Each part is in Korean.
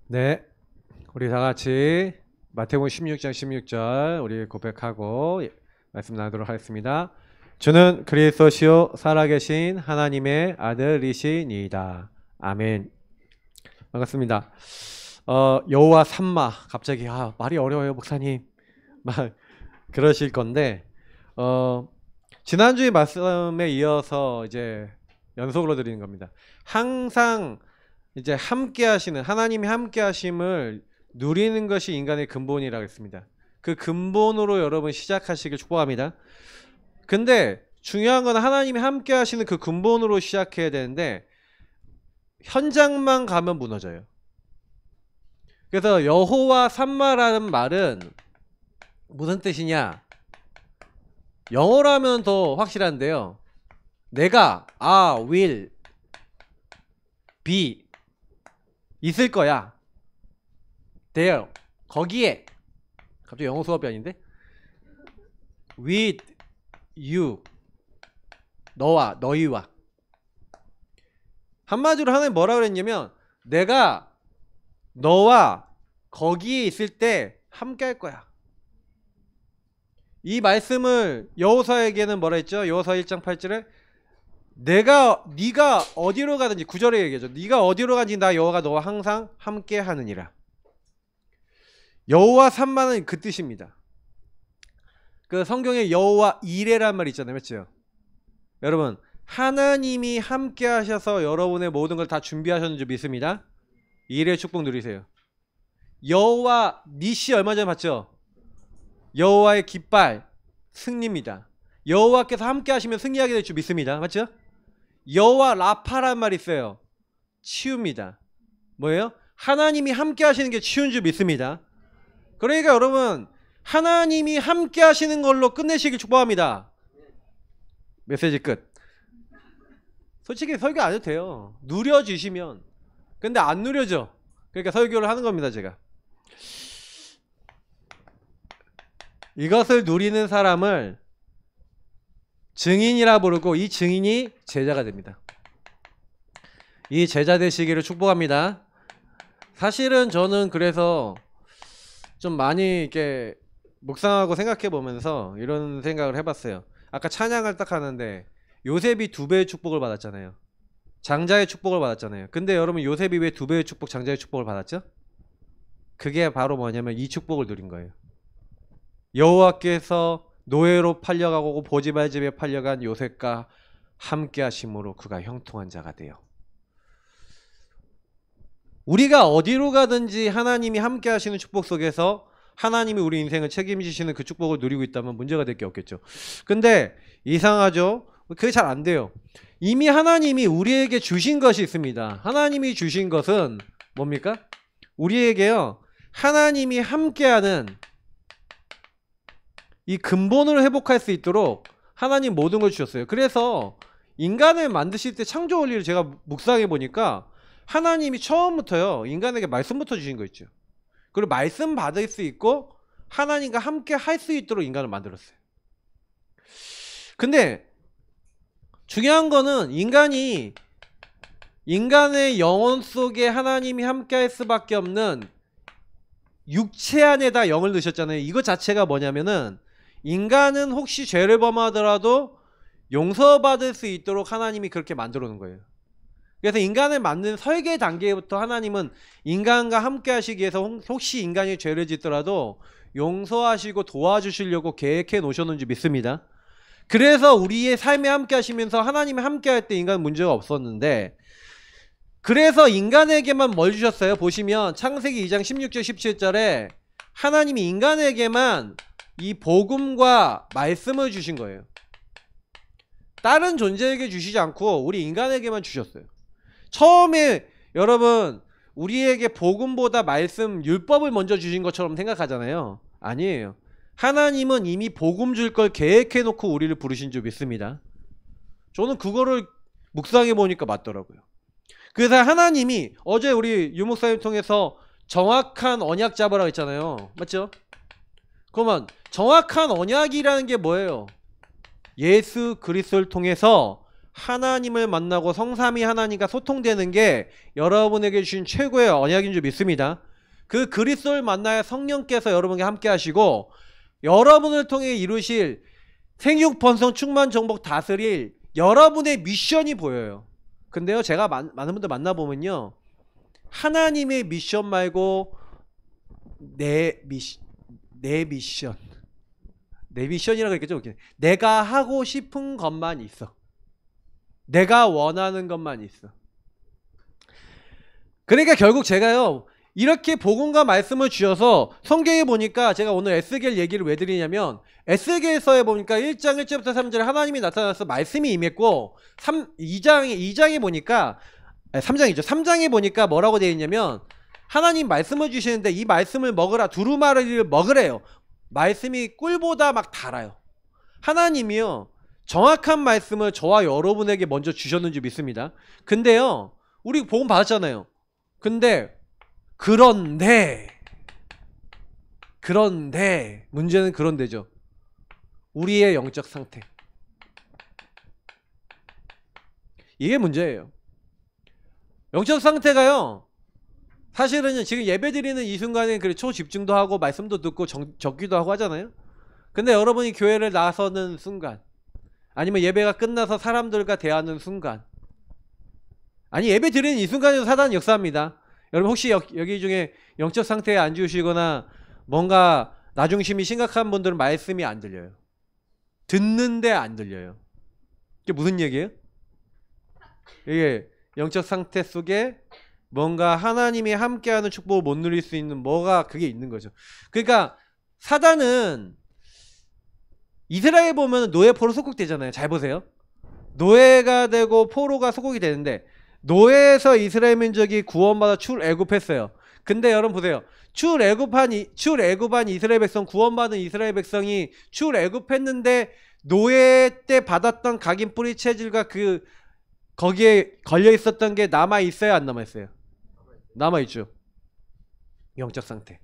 네, 우리 다 같이 마태복음 16장 16절 우리 고백하고 말씀 나누도록 하겠습니다. 주는 그리스도시요 살아계신 하나님의 아들이시니이다. 아멘. 반갑습니다. 여호와 삼마 갑자기 말이 어려워요 목사님 막 그러실 건데 지난주의 말씀에 이어서 이제 연속으로 드리는 겁니다. 항상 이제 함께 하시는 하나님이 함께 하심을 누리는 것이 인간의 근본이라고 했습니다. 그 근본으로 여러분 시작하시길 축복합니다. 근데 중요한 건 하나님이 함께 하시는 그 근본으로 시작해야 되는데 현장만 가면 무너져요. 그래서 여호와 삼마라는 말은 무슨 뜻이냐? 영어로 하면 더 확실한데요. 내가 will be 있을 거야. there 거기에 갑자기 영어 수업이 아닌데 with you 너와 너희와 한마디로 하나님 뭐라 그랬냐면 내가 너와 거기에 있을 때 함께 할 거야. 이 말씀을 여호사에게는 뭐라 했죠? 여호사 1장 8절에 네가 어디로 가든지 9절에 얘기하죠. 네가 어디로 가든지 나 여호와가 너와 항상 함께 하느니라. 여호와 삼마는 그 뜻입니다. 그 성경에 여호와 이레란 말 있잖아요. 맞죠? 여러분 하나님이 함께 하셔서 여러분의 모든 걸 다 준비하셨는 줄 믿습니다. 이레 축복 누리세요. 여호와 니시 얼마 전에 봤죠? 여호와의 깃발 승리입니다. 여호와께서 함께 하시면 승리하게 될 줄 믿습니다. 맞죠? 여호와 라파란 말이 있어요. 치유입니다. 뭐예요? 하나님이 함께 하시는 게 치유인 줄 믿습니다. 그러니까 여러분 하나님이 함께 하시는 걸로 끝내시길 축복합니다. 메시지 끝. 솔직히 설교 안 해도 돼요. 누려주시면. 근데 안 누려져. 그러니까 설교를 하는 겁니다. 제가 이것을 누리는 사람을 증인이라 부르고 이 증인이 제자가 됩니다. 이 제자 되시기를 축복합니다. 사실은 저는 그래서 좀 많이 이렇게 묵상하고 생각해 보면서 이런 생각을 해봤어요. 아까 찬양을 딱 하는데 요셉이 2배의 축복을 받았잖아요. 장자의 축복을 받았잖아요. 근데 여러분 요셉이 왜 2배의 축복 장자의 축복을 받았죠? 그게 바로 뭐냐면 이 축복을 누린 거예요. 여호와께서 노예로 팔려가고 보디발 집에 팔려간 요셉과 함께 하심으로 그가 형통한 자가 되어 우리가 어디로 가든지 하나님이 함께 하시는 축복 속에서 하나님이 우리 인생을 책임지시는 그 축복을 누리고 있다면 문제가 될 게 없겠죠. 근데 이상하죠? 그게 잘 안 돼요. 이미 하나님이 우리에게 주신 것이 있습니다. 하나님이 주신 것은 뭡니까? 우리에게요 하나님이 함께하는 이 근본을 회복할 수 있도록 하나님 모든 걸 주셨어요. 그래서 인간을 만드실 때 창조 원리를 제가 묵상해 보니까 하나님이 처음부터요 인간에게 말씀부터 주신 거 있죠. 그리고 말씀 받을 수 있고 하나님과 함께 할 수 있도록 인간을 만들었어요. 근데 중요한 거는 인간의 영혼 속에 하나님이 함께 할 수밖에 없는 육체 안에다 영을 넣으셨잖아요. 이거 자체가 뭐냐면은 인간은 혹시 죄를 범하더라도 용서받을 수 있도록 하나님이 그렇게 만들어 놓은 거예요. 그래서 인간을 만든 설계 단계부터 하나님은 인간과 함께 하시기 위해서 혹시 인간이 죄를 짓더라도 용서하시고 도와주시려고 계획해 놓으셨는지 믿습니다. 그래서 우리의 삶에 함께 하시면서 하나님이 함께 할 때 인간은 문제가 없었는데 그래서 인간에게만 뭘 주셨어요? 보시면 창세기 2장 16절 17절에 하나님이 인간에게만 이 복음과 말씀을 주신 거예요. 다른 존재에게 주시지 않고 우리 인간에게만 주셨어요. 처음에 여러분 우리에게 복음보다 말씀 율법을 먼저 주신 것처럼 생각하잖아요. 아니에요. 하나님은 이미 복음 줄 걸 계획해 놓고 우리를 부르신 줄 믿습니다. 저는 그거를 묵상해 보니까 맞더라고요. 그래서 하나님이 어제 우리 유목사님 통해서 정확한 언약 잡으라고 했잖아요. 맞죠? 그러면 정확한 언약이라는 게 뭐예요? 예수 그리스도를 통해서 하나님을 만나고 성삼위 하나님과 소통되는 게 여러분에게 주신 최고의 언약인 줄 믿습니다. 그 그리스도를 만나야 성령께서 여러분께 함께 하시고 여러분을 통해 이루실 생육 번성 충만 정복 다스릴 여러분의 미션이 보여요. 근데요, 제가 많은 분들 만나보면요, 하나님의 미션 말고 내 미션이라고 이렇게 좀 웃기네. 내가 하고 싶은 것만 있어. 내가 원하는 것만 있어. 그러니까 결국 제가요, 이렇게 복음과 말씀을 주셔서 성경에 보니까, 제가 오늘 에스겔 얘기를 왜 드리냐면, 에스겔서에 보니까 1장 1절부터 3절에 하나님이 나타나서 말씀이 임했고, 2장에 보니까 3장이죠. 3장에 보니까 뭐라고 되어 있냐면, 하나님 말씀을 주시는데 이 말씀을 먹으라, 두루마리를 먹으래요. 말씀이 꿀보다 막 달아요. 하나님이요, 정확한 말씀을 저와 여러분에게 먼저 주셨는지 믿습니다. 근데요, 우리 복음 받았잖아요. 그런데 문제는 그런데죠. 우리의 영적 상태, 이게 문제예요. 영적 상태가요, 사실은 지금 예배드리는 이 순간에 그래 초집중도 하고 말씀도 듣고 적기도 하고 하잖아요. 근데 여러분이 교회를 나서는 순간, 아니면 예배가 끝나서 사람들과 대하는 순간, 아니 예배 드리는 이 순간에도 사단이 역사합니다. 여러분 혹시 여기 중에 영적 상태에 안 좋으시거나 뭔가 나중심이 심각한 분들은 말씀이 안 들려요. 듣는데 안 들려요. 이게 무슨 얘기예요? 이게 영적 상태 속에 뭔가 하나님이 함께하는 축복을 못 누릴 수 있는 뭐가 그게 있는 거죠. 그러니까 사단은, 이스라엘 보면 노예 포로 속국되잖아요. 잘 보세요. 노예가 되고 포로가 속국이 되는데, 노예에서 이스라엘 민족이 구원받아 출애굽했어요. 근데 여러분 보세요. 출애굽한 이스라엘 백성, 구원받은 이스라엘 백성이 출애굽했는데 노예 때 받았던 각인 뿌리 체질과 거기에 걸려 있었던 게 남아 있어요, 안 남아 있어요? 남아 있죠. 영적 상태.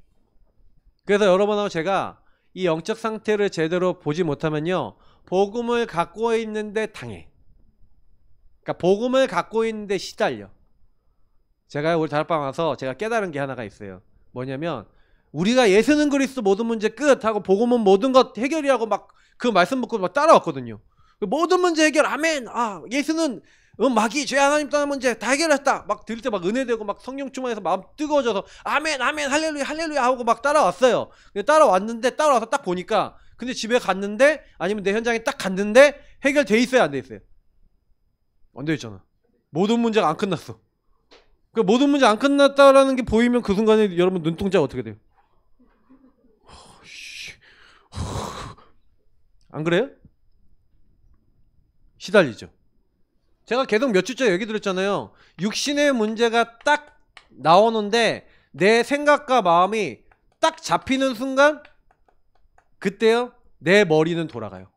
그래서 여러분하고 제가 이 영적 상태를 제대로 보지 못하면요, 복음을 갖고 있는데 당해. 그러니까 복음을 갖고 있는데 시달려. 제가 우리 다락방 와서 제가 깨달은 게 하나가 있어요. 뭐냐면, 우리가 예수는 그리스도 모든 문제 끝 하고 복음은 모든 것 해결이라고 막 그 말씀 듣고 막 따라왔거든요. 모든 문제 해결, 아멘. 예수는 마귀, 죄, 하나님 떠난 문제 다 해결했다. 막 들을 때 막 은혜되고 막 성령 충만해서 마음 뜨거워져서 아멘, 아멘, 할렐루야, 할렐루야 하고 막 따라왔어요. 따라왔는데, 따라와서 딱 보니까, 근데 집에 갔는데, 아니면 내 현장에 딱 갔는데 해결돼 있어요, 안 돼 있어요? 안 돼 있잖아. 모든 문제가 안 끝났어. 그 모든 문제 안 끝났다라는 게 보이면 그 순간에 여러분 눈동자가 어떻게 돼요? 안 그래요? 시달리죠. 제가 계속 몇 주째 얘기 드렸잖아요. 육신의 문제가 딱 나오는데 내 생각과 마음이 딱 잡히는 순간, 그때요, 내 머리는 돌아가요.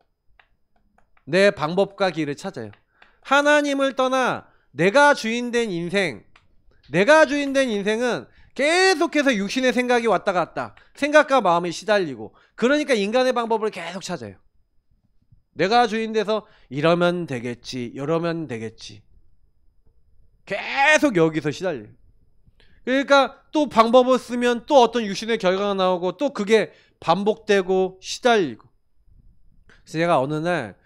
내 방법과 길을 찾아요. 하나님을 떠나 내가 주인된 인생은 계속해서 육신의 생각이 왔다 갔다, 생각과 마음이 시달리고, 그러니까 인간의 방법을 계속 찾아요. 내가 주인돼서 이러면 되겠지, 이러면 되겠지, 계속 여기서 시달려요. 그러니까 또 방법을 쓰면 또 어떤 육신의 결과가 나오고, 또 그게 반복되고 시달리고. 그래서 제가 어느 날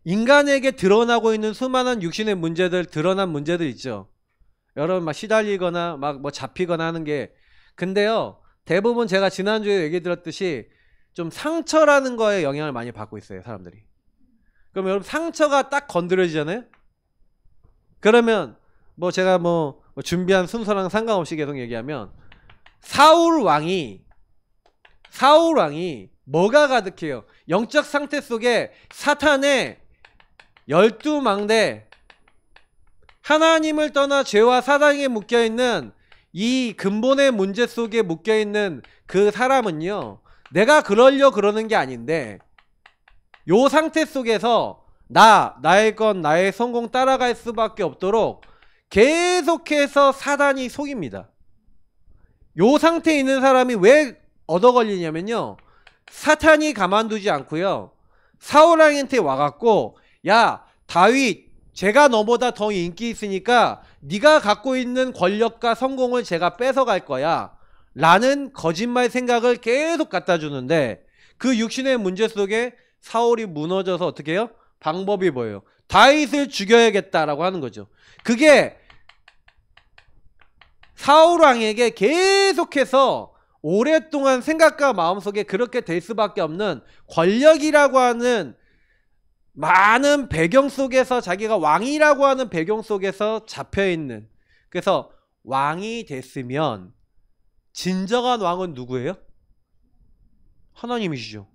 인간에게 드러나고 있는 수많은 육신의 문제들, 드러난 문제들 있죠. 여러분 막 시달리거나 막 뭐 잡히거나 하는 게, 근데요, 대부분 제가 지난주에 얘기 들었듯이 좀 상처라는 거에 영향을 많이 받고 있어요, 사람들이. 그럼 여러분 상처가 딱 건드려지잖아요. 그러면 뭐 제가 뭐 준비한 순서랑 상관없이 계속 얘기하면, 사울 왕이 뭐가 가득해요? 영적 상태 속에 사탄의 12망대, 하나님을 떠나 죄와 사단에 묶여있는 이 근본의 문제 속에 묶여있는 그 사람은요, 내가 그러려 그러는 게 아닌데, 요 상태 속에서 나의 것, 나의 성공 따라갈 수밖에 없도록 계속해서 사단이 속입니다. 요 상태에 있는 사람이 왜 얻어 걸리냐면요, 사탄이 가만두지 않고요, 사울왕한테 와갖고, 야 다윗 제가 너보다 더 인기 있으니까 네가 갖고 있는 권력과 성공을 제가 뺏어갈 거야 라는 거짓말 생각을 계속 갖다 주는데, 그 육신의 문제 속에 사울이 무너져서 어떻게 해요? 방법이 뭐예요? 다윗을 죽여야겠다라고 하는 거죠. 그게 사울 왕에게 계속해서 오랫동안 생각과 마음속에 그렇게 될 수밖에 없는 권력이라고 하는 많은 배경 속에서, 자기가 왕이라고 하는 배경 속에서 잡혀있는, 그래서 왕이 됐으면 진정한 왕은 누구예요? 하나님이시죠.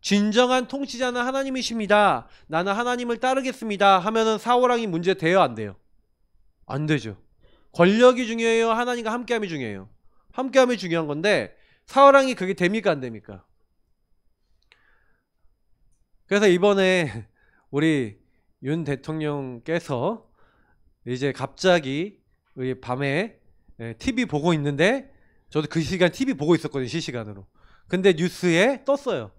진정한 통치자는 하나님이십니다. 나는 하나님을 따르겠습니다 하면은 사울왕이 문제 돼요, 안 돼요? 안 되죠. 권력이 중요해요, 하나님과 함께함이 중요해요? 함께함이 중요한 건데 사울왕이 그게 됩니까, 안 됩니까? 그래서 이번에 우리 윤 대통령께서 이제 갑자기 밤에 TV 보고 있는데, 저도 그 시간 TV 보고 있었거든요, 실시간으로. 근데 뉴스에 떴어요.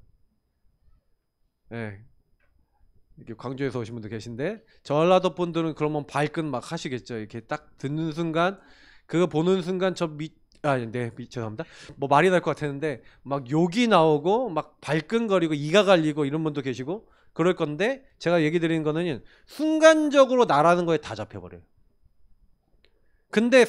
이렇게 광주에서 오신 분도 계신데, 전라도 분들은 그러면 발끈 막 하시겠죠. 이렇게 딱 듣는 순간, 그거 보는 순간 죄송합니다. 뭐 말이 날 것 같았는데 막 욕이 나오고 막 발끈거리고 이가 갈리고 이런 분도 계시고 그럴 건데, 제가 얘기 드리는 거는 순간적으로 나라는 거에 다 잡혀버려요. 근데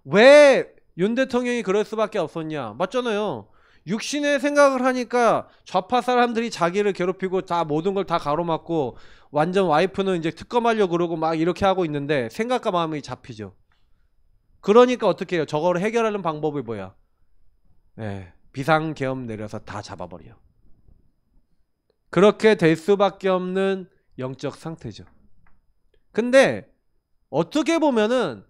왜 윤 대통령이 그럴 수밖에 없었냐? 맞잖아요. 육신의 생각을 하니까 좌파 사람들이 자기를 괴롭히고 다 모든 걸 다 가로막고, 완전 와이프는 이제 특검하려고 그러고 막 이렇게 하고 있는데 생각과 마음이 잡히죠. 그러니까 어떻게 해요? 저거를 해결하는 방법이 뭐야? 비상계엄 내려서 다 잡아버려. 그렇게 될 수밖에 없는 영적 상태죠. 근데 어떻게 보면은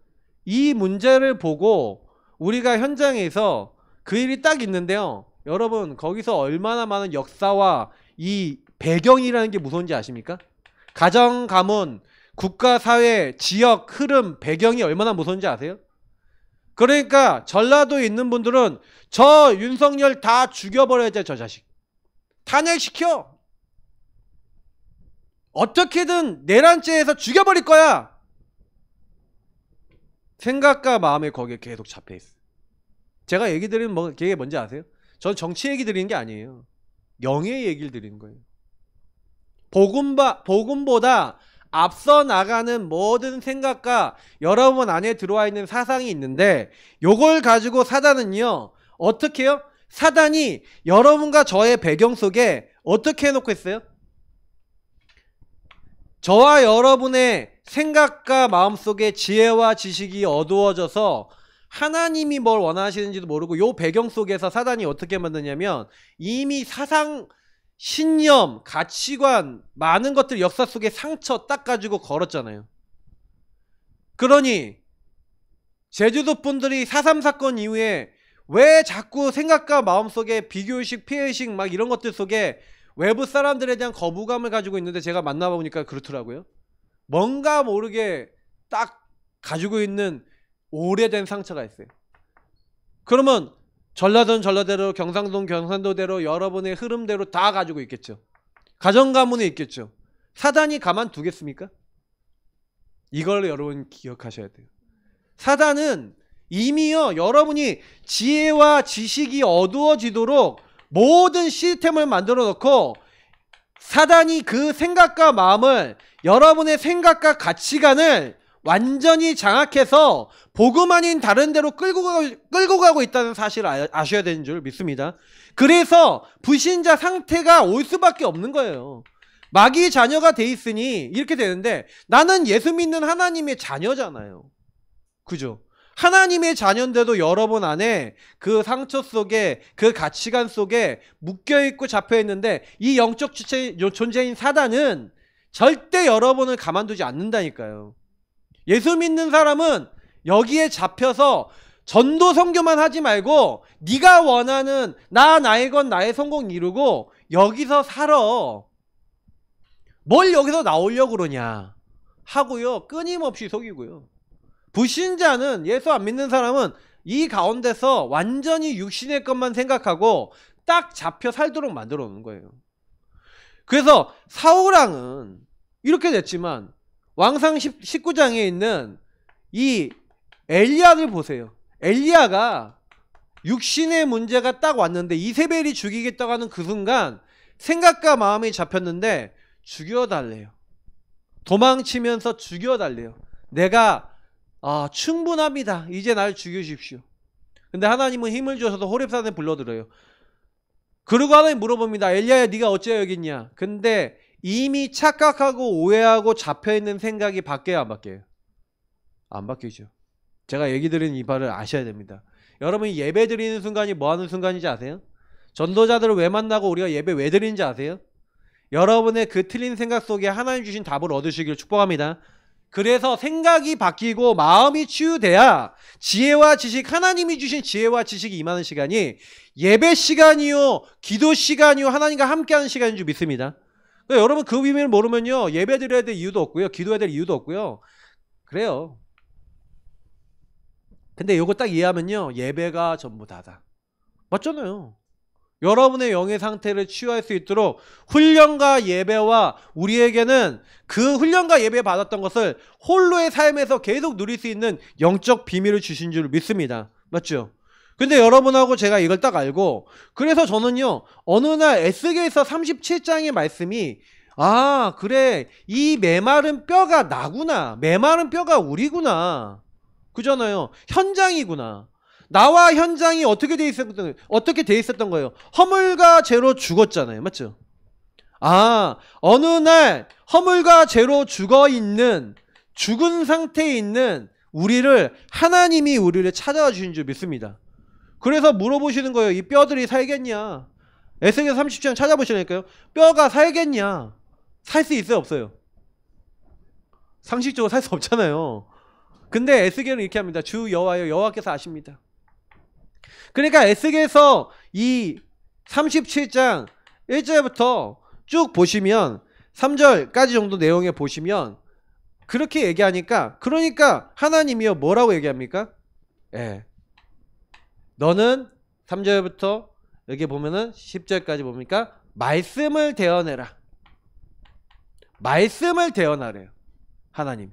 이 문제를 보고 우리가 현장에서 그 일이 딱 있는데요, 여러분 거기서 얼마나 많은 역사와 이 배경이라는 게 무서운지 아십니까? 가정, 가문, 국가, 사회, 지역, 흐름, 배경이 얼마나 무서운지 아세요? 그러니까 전라도에 있는 분들은 저 윤석열 다 죽여버려야 돼, 저 자식. 탄핵시켜. 어떻게든 내란죄에서 죽여버릴 거야. 생각과 마음이 거기에 계속 잡혀있어요. 제가 얘기 드리는 게 뭔지 아세요? 전 정치 얘기 드리는 게 아니에요. 영의 얘기를 드리는 거예요. 복음보다 앞서 나가는 모든 생각과 여러분 안에 들어와 있는 사상이 있는데, 요걸 가지고 사단은요 어떻게 해요? 사단이 여러분과 저의 배경 속에 어떻게 해놓고 있어요? 저와 여러분의 생각과 마음속에 지혜와 지식이 어두워져서 하나님이 뭘 원하시는지도 모르고, 요 배경 속에서 사단이 어떻게 만드냐면 이미 사상, 신념, 가치관, 많은 것들 역사 속에 상처 딱 가지고 걸었잖아요. 그러니 제주도 분들이 4.3 사건 이후에 왜 자꾸 생각과 마음속에 비교의식, 피해의식 막 이런 것들 속에 외부 사람들에 대한 거부감을 가지고 있는데, 제가 만나보니까 그렇더라고요. 뭔가 모르게 딱 가지고 있는 오래된 상처가 있어요. 그러면 전라도는 전라대로, 경상도는 경상도대로, 여러분의 흐름대로 다 가지고 있겠죠. 가정 가문에 있겠죠. 사단이 가만두겠습니까? 이걸 여러분 기억하셔야 돼요. 사단은 이미요 여러분이 지혜와 지식이 어두워지도록 모든 시스템을 만들어 놓고, 사단이 그 생각과 마음을, 여러분의 생각과 가치관을 완전히 장악해서 복음 아닌 다른 데로 끌고 가고 있다는 사실을 아셔야 되는 줄 믿습니다. 그래서 불신자 상태가 올 수밖에 없는 거예요. 마귀 자녀가 돼 있으니 이렇게 되는데, 나는 예수 믿는 하나님의 자녀잖아요. 그죠? 하나님의 자녀인데도 여러분 안에 그 상처 속에, 그 가치관 속에 묶여있고 잡혀있는데, 이 영적 존재인 사단은 절대 여러분을 가만두지 않는다니까요. 예수 믿는 사람은 여기에 잡혀서 전도 선교만 하지 말고 네가 원하는 나의 건 나의 성공 이루고 여기서 살아. 뭘 여기서 나오려고 그러냐 하고요, 끊임없이 속이고요. 불신자는, 예수 안 믿는 사람은 이 가운데서 완전히 육신의 것만 생각하고 딱 잡혀 살도록 만들어 놓는 거예요. 그래서 사울왕은 이렇게 됐지만 왕상 19장에 있는 이 엘리야를 보세요. 엘리야가 육신의 문제가 딱 왔는데 이세벨이 죽이겠다고 하는 그 순간 생각과 마음이 잡혔는데 죽여달래요. 도망치면서 죽여달래요. 내가 충분합니다. 이제 날 죽여주십시오. 근데 하나님은 힘을 주셔서 호렙산에 불러들어요. 그리고 하나님 물어봅니다. 엘리야야 네가 어째 여기 있냐. 근데 이미 착각하고 오해하고 잡혀있는 생각이 바뀌어요, 안 바뀌어요? 안 바뀌죠. 제가 얘기 드린 이 바를 아셔야 됩니다. 여러분이 예배 드리는 순간이 뭐 하는 순간인지 아세요? 전도자들을 왜 만나고 우리가 예배 왜 드리는지 아세요? 여러분의 그 틀린 생각 속에 하나님 주신 답을 얻으시기를 축복합니다. 그래서 생각이 바뀌고 마음이 치유돼야 지혜와 지식, 하나님이 주신 지혜와 지식이 임하는 시간이 예배 시간이요, 기도 시간이요, 하나님과 함께하는 시간인 줄 믿습니다. 그러니까 여러분 그 비밀을 모르면요, 예배 드려야 될 이유도 없고요, 기도해야 될 이유도 없고요. 그래요. 근데 요거 딱 이해하면요, 예배가 전부 다다. 맞잖아요. 여러분의 영의 상태를 치유할 수 있도록 훈련과 예배와 우리에게는 그 훈련과 예배 받았던 것을 홀로의 삶에서 계속 누릴 수 있는 영적 비밀을 주신 줄 믿습니다. 맞죠? 근데 여러분하고 제가 이걸 딱 알고, 그래서 저는요, 어느 날 에스겔서 37장의 말씀이 그래, 이 메마른 뼈가 나구나, 메마른 뼈가 우리구나, 그잖아요. 현장이구나. 나와 현장이 어떻게 돼 있었던 거예요? 허물과 죄로 죽었잖아요. 맞죠? 어느 날 허물과 죄로 죽은 상태에 있는 하나님이 우리를 찾아와 주신 줄 믿습니다. 그래서 물어보시는 거예요. 이 뼈들이 살겠냐? 에스겔 30장 찾아보시라니까요. 뼈가 살겠냐? 살 수 있어요, 없어요? 상식적으로 살 수 없잖아요. 근데 에스겔은 이렇게 합니다. 주 여호와여, 여호와께서 아십니다. 그러니까 에스겔서 이 37장 1절부터 쭉 보시면 3절까지 정도 내용에 보시면 그렇게 얘기하니까, 그러니까 하나님이요 뭐라고 얘기합니까? 너는 3절부터 여기 보면은 10절까지 봅니까? 말씀을 대언해라. 말씀을 대언하래요, 하나님이.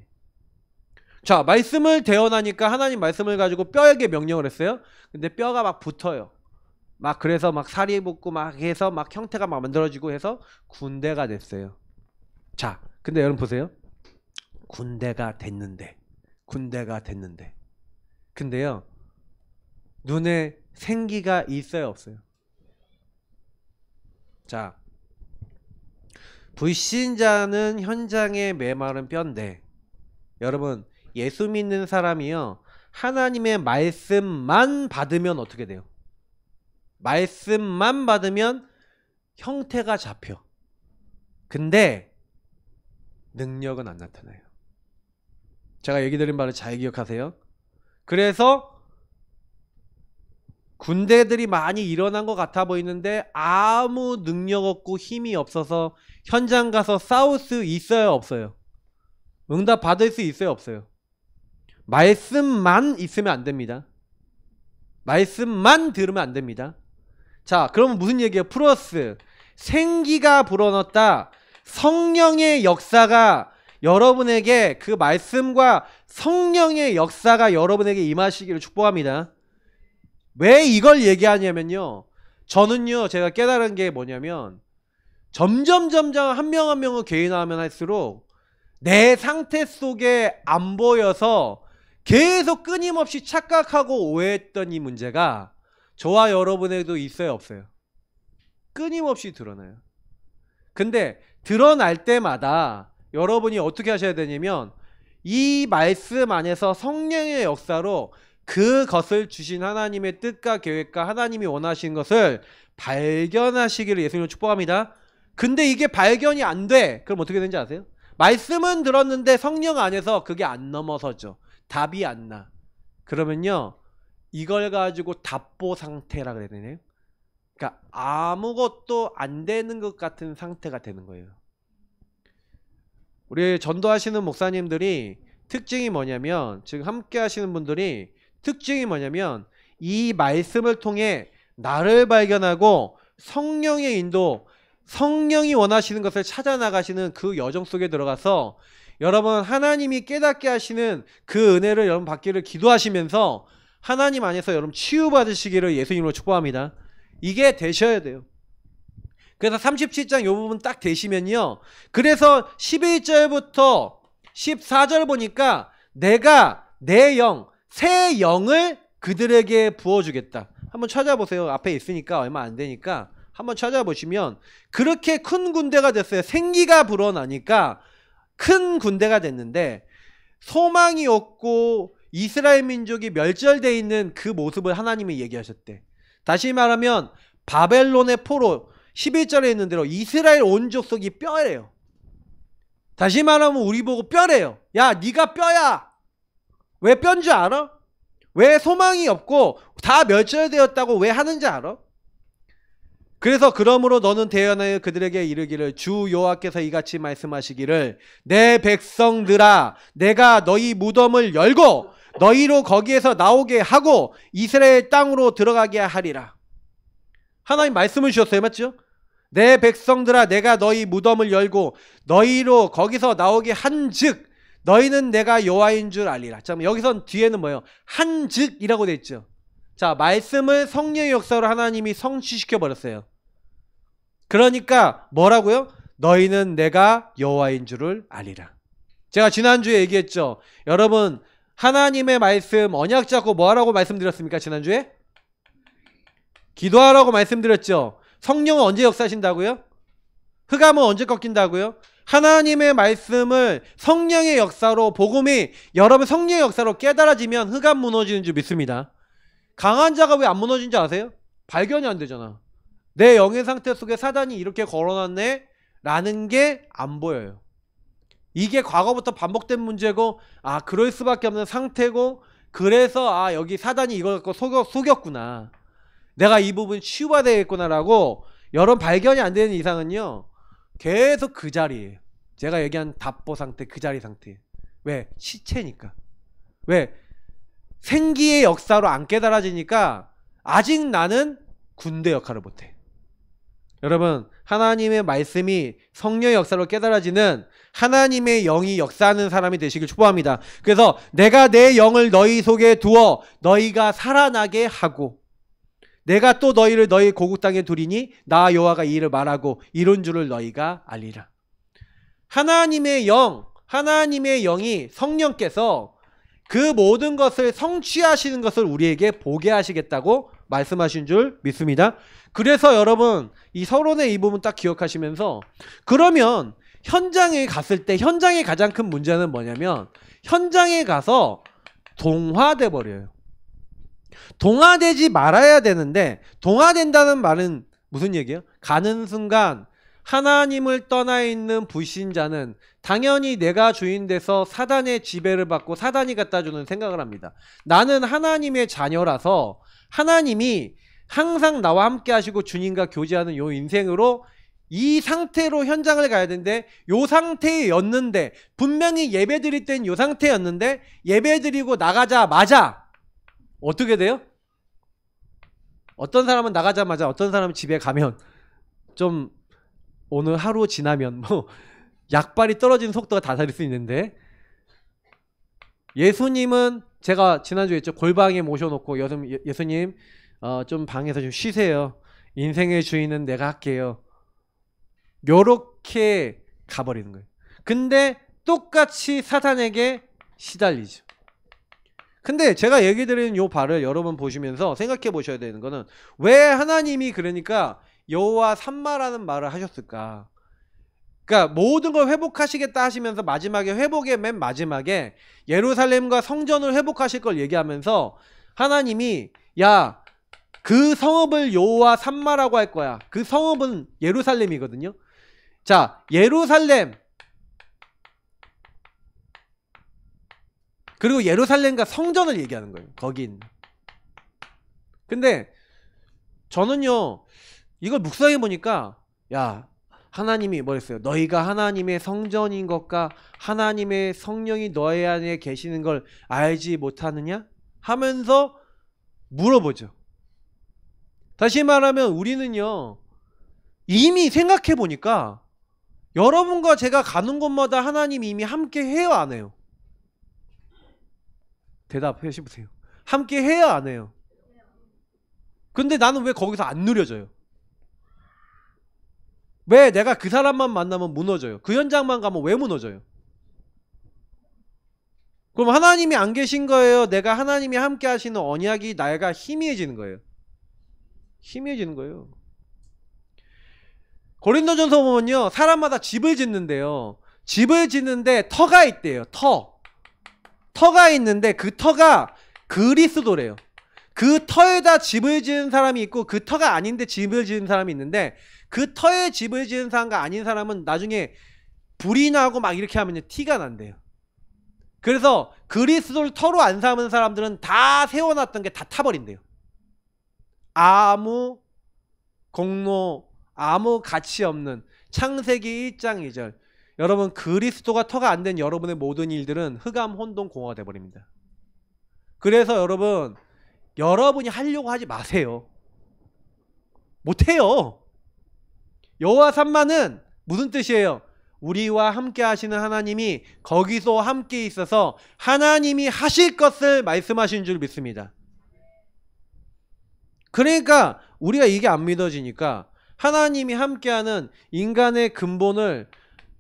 자, 말씀을 대언하니까 하나님 말씀을 가지고 뼈에게 명령을 했어요. 근데 뼈가 막 붙어요. 막 그래서 막 살이 붙고 막 해서 막 형태가 막 만들어지고 해서 군대가 됐어요. 자, 근데 여러분 보세요. 군대가 됐는데 근데요, 눈에 생기가 있어요, 없어요? 자, 불신자는 현장에 메마른 뼈인데, 여러분 예수 믿는 사람이요, 하나님의 말씀만 받으면 어떻게 돼요? 말씀만 받으면 형태가 잡혀. 근데 능력은 안 나타나요. 제가 얘기 드린 바를 잘 기억하세요. 그래서 군대들이 많이 일어난 것 같아 보이는데 아무 능력 없고 힘이 없어서 현장 가서 싸울 수 있어요, 없어요? 응답 받을 수 있어요, 없어요? 말씀만 있으면 안 됩니다. 말씀만 들으면 안 됩니다. 자, 그러면 무슨 얘기예요? 플러스 생기가 불어넣었다. 성령의 역사가 여러분에게, 그 말씀과 성령의 역사가 여러분에게 임하시기를 축복합니다. 왜 이걸 얘기하냐면요, 저는요, 제가 깨달은 게 뭐냐면, 점점 한 명 한 명을 개인화하면 할수록 내 상태 속에 안 보여서 계속 끊임없이 착각하고 오해했던 이 문제가 저와 여러분에게도 있어요, 없어요? 끊임없이 드러나요. 근데 드러날 때마다 여러분이 어떻게 하셔야 되냐면, 이 말씀 안에서 성령의 역사로 그것을 주신 하나님의 뜻과 계획과 하나님이 원하시는 것을 발견하시기를 예수님을 축복합니다. 근데 이게 발견이 안 돼. 그럼 어떻게 되는지 아세요? 말씀은 들었는데 성령 안에서 그게 안 넘어서죠. 답이 안 나. 그러면요, 이걸 가지고 답보 상태라 그래야 되나요? 그러니까 아무것도 안 되는 것 같은 상태가 되는 거예요. 우리 전도하시는 목사님들이 특징이 뭐냐면, 지금 함께 하시는 분들이 특징이 뭐냐면, 이 말씀을 통해 나를 발견하고 성령의 인도, 성령이 원하시는 것을 찾아 나가시는 그 여정 속에 들어가서 여러분 하나님이 깨닫게 하시는 그 은혜를 여러분 받기를 기도하시면서 하나님 안에서 여러분 치유받으시기를 예수님으로 축복합니다. 이게 되셔야 돼요. 그래서 37장 이 부분 딱 되시면요. 그래서 11절부터 14절 보니까 내가 내 영, 새 영을 그들에게 부어주겠다. 한번 찾아보세요. 앞에 있으니까 얼마 안 되니까 한번 찾아보시면 그렇게 큰 군대가 됐어요. 생기가 불어나니까 큰 군대가 됐는데 소망이 없고 이스라엘 민족이 멸절되어 있는 그 모습을 하나님이 얘기하셨대. 다시 말하면 바벨론의 포로 11절에 있는 대로 이스라엘 온 족속이 뼈래요. 다시 말하면 우리 보고 뼈래요. 야, 네가 뼈야. 왜 뼈인 줄 알아? 왜 소망이 없고 다 멸절되었다고 왜 하는지 알아? 그래서 그러므로 너는 대언하여 그들에게 이르기를 주 여호와께서 이같이 말씀하시기를 내 백성들아 내가 너희 무덤을 열고 너희로 거기에서 나오게 하고 이스라엘 땅으로 들어가게 하리라. 하나님 말씀을 주셨어요. 맞죠? 내 백성들아 내가 너희 무덤을 열고 너희로 거기서 나오게 한즉 너희는 내가 여호와인 줄 알리라. 자, 여기선 뒤에는 뭐예요? 한즉이라고 돼 있죠. 자, 말씀을 성령의 역사로 하나님이 성취시켜 버렸어요. 그러니까 뭐라고요? 너희는 내가 여호와인 줄을 알리라. 제가 지난주에 얘기했죠. 여러분 하나님의 말씀 언약 잡고 뭐하라고 말씀드렸습니까? 지난주에? 기도하라고 말씀드렸죠. 성령은 언제 역사하신다고요? 흑암은 언제 꺾인다고요? 하나님의 말씀을 성령의 역사로 복음이 여러분 성령의 역사로 깨달아지면 흑암 무너지는 줄 믿습니다. 강한 자가 왜 안 무너진지 아세요? 발견이 안 되잖아. 내 영의 상태 속에 사단이 이렇게 걸어놨네 라는 게 안 보여요. 이게 과거부터 반복된 문제고 그럴 수밖에 없는 상태고 그래서 여기 사단이 이걸 갖고 속였구나. 내가 이 부분 치유받아야겠구나 라고 여러분 발견이 안 되는 이상은요. 계속 그 자리에요. 제가 얘기한 답보 상태 그 자리 상태. 왜? 시체니까. 왜? 생기의 역사로 안 깨달아지니까 아직 나는 군대 역할을 못해. 여러분 하나님의 말씀이 성령의 역사로 깨달아지는 하나님의 영이 역사하는 사람이 되시길 축복합니다. 그래서 내가 내 영을 너희 속에 두어 너희가 살아나게 하고 내가 또 너희를 너희 고국 땅에 두리니 나 여호와가 이 일을 말하고 이룬 줄을 너희가 알리라. 하나님의 영, 하나님의 영이 성령께서 그 모든 것을 성취하시는 것을 우리에게 보게 하시겠다고 말씀하신 줄 믿습니다. 그래서 여러분 이 서론의 이 부분 딱 기억하시면서 그러면 현장에 갔을 때 현장의 가장 큰 문제는 뭐냐면 현장에 가서 동화돼 버려요. 동화되지 말아야 되는데 동화된다는 말은 무슨 얘기예요? 가는 순간 하나님을 떠나 있는 불신자는 당연히 내가 주인 돼서 사단의 지배를 받고 사단이 갖다 주는 생각을 합니다. 나는 하나님의 자녀라서 하나님이 항상 나와 함께 하시고 주님과 교제하는 요 인생으로 이 상태로 현장을 가야 되는데 요 상태였는데 분명히 예배 드릴 땐 요 상태였는데 예배 드리고 나가자마자 어떻게 돼요? 어떤 사람은 나가자마자 어떤 사람은 집에 가면 좀 오늘 하루 지나면 뭐 약발이 떨어지는 속도가 다 다를 수 있는데 예수님은 제가 지난주에 했죠. 골방에 모셔놓고 예수님 좀 방에서 좀 쉬세요. 인생의 주인은 내가 할게요. 요렇게 가버리는 거예요. 근데 똑같이 사탄에게 시달리죠. 근데 제가 얘기 드리는 요 바를 여러분 보시면서 생각해 보셔야 되는 거는 왜 하나님이 그러니까 여호와 삼마라는 말을 하셨을까? 그러니까 모든 걸 회복하시겠다 하시면서 마지막에 회복의 맨 마지막에 예루살렘과 성전을 회복하실 걸 얘기하면서 하나님이 야, 그 성읍을 여호와 삼마라고 할 거야. 그 성읍은 예루살렘이거든요. 자, 예루살렘 그리고 예루살렘과 성전을 얘기하는 거예요. 거긴. 근데 저는요 이걸 묵상해 보니까 야 하나님이 뭐랬어요? 너희가 하나님의 성전인 것과 하나님의 성령이 너희 안에 계시는 걸 알지 못하느냐? 하면서 물어보죠. 다시 말하면 우리는요 이미 생각해 보니까 여러분과 제가 가는 곳마다 하나님이 이미 함께 해요, 안 해요? 대답해 보세요. 함께 해요, 안 해요? 근데 나는 왜 거기서 안 누려져요? 왜 내가 그 사람만 만나면 무너져요? 그 현장만 가면 왜 무너져요? 그럼 하나님이 안 계신 거예요? 내가 하나님이 함께 하시는 언약이 내가 희미해지는 거예요? 희미해지는 거예요. 고린도전서 보면요, 사람마다 집을 짓는데요, 집을 짓는데 터가 있대요. 터가 있는데 그 터가 그리스도래요. 그 터에다 집을 지은 사람이 있고 그 터가 아닌데 집을 지은 사람이 있는데, 그 터에 집을 지은 사람과 아닌 사람은 나중에 불이 나고 막 이렇게 하면 티가 난대요. 그래서 그리스도를 터로 안 삼은 사람들은 다 세워놨던 게 다 타버린대요. 아무 공로, 아무 가치 없는. 창세기 1장 2절. 여러분, 그리스도가 터가 안 된 여러분의 모든 일들은 흑암 혼돈 공허가 돼버립니다. 그래서 여러분이 하려고 하지 마세요. 못해요. 여호와 삼마는 무슨 뜻이에요? 우리와 함께 하시는 하나님이 거기서 함께 있어서 하나님이 하실 것을 말씀하신 줄 믿습니다. 그러니까 우리가 이게 안 믿어지니까 하나님이 함께하는 인간의 근본을,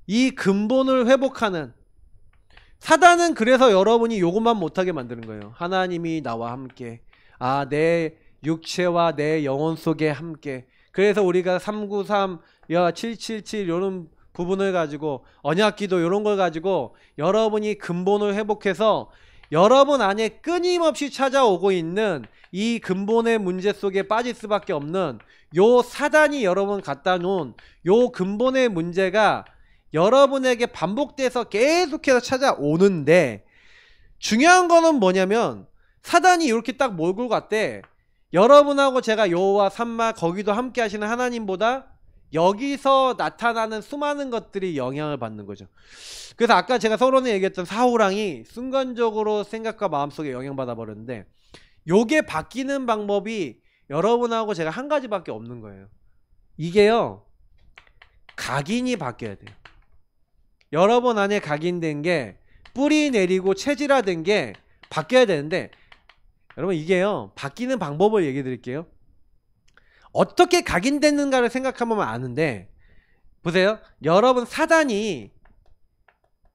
이 근본을 회복하는, 사단은 그래서 여러분이 요것만 못하게 만드는 거예요. 하나님이 나와 함께, 내 육체와 내 영혼 속에 함께. 그래서 우리가 393, 777 이런 부분을 가지고, 언약기도 이런 걸 가지고 여러분이 근본을 회복해서 여러분 안에 끊임없이 찾아오고 있는 이 근본의 문제 속에 빠질 수밖에 없는 요 사단이 여러분 갖다 놓은 요 근본의 문제가 여러분에게 반복돼서 계속해서 찾아오는데, 중요한 거는 뭐냐면 사단이 이렇게 딱 몰고 갔대. 여러분하고 제가 여호와 삼마 거기도 함께 하시는 하나님보다 여기서 나타나는 수많은 것들이 영향을 받는 거죠. 그래서 아까 제가 서론에 얘기했던 사호랑이 순간적으로 생각과 마음속에 영향받아 버렸는데, 요게 바뀌는 방법이 여러분하고 제가 한 가지밖에 없는 거예요. 이게요, 각인이 바뀌어야 돼요. 여러분 안에 각인된 게, 뿌리 내리고 체질화된 게 바뀌어야 되는데, 여러분 이게요, 바뀌는 방법을 얘기해 드릴게요. 어떻게 각인됐는가를 생각하면 아는데, 보세요. 여러분, 사단이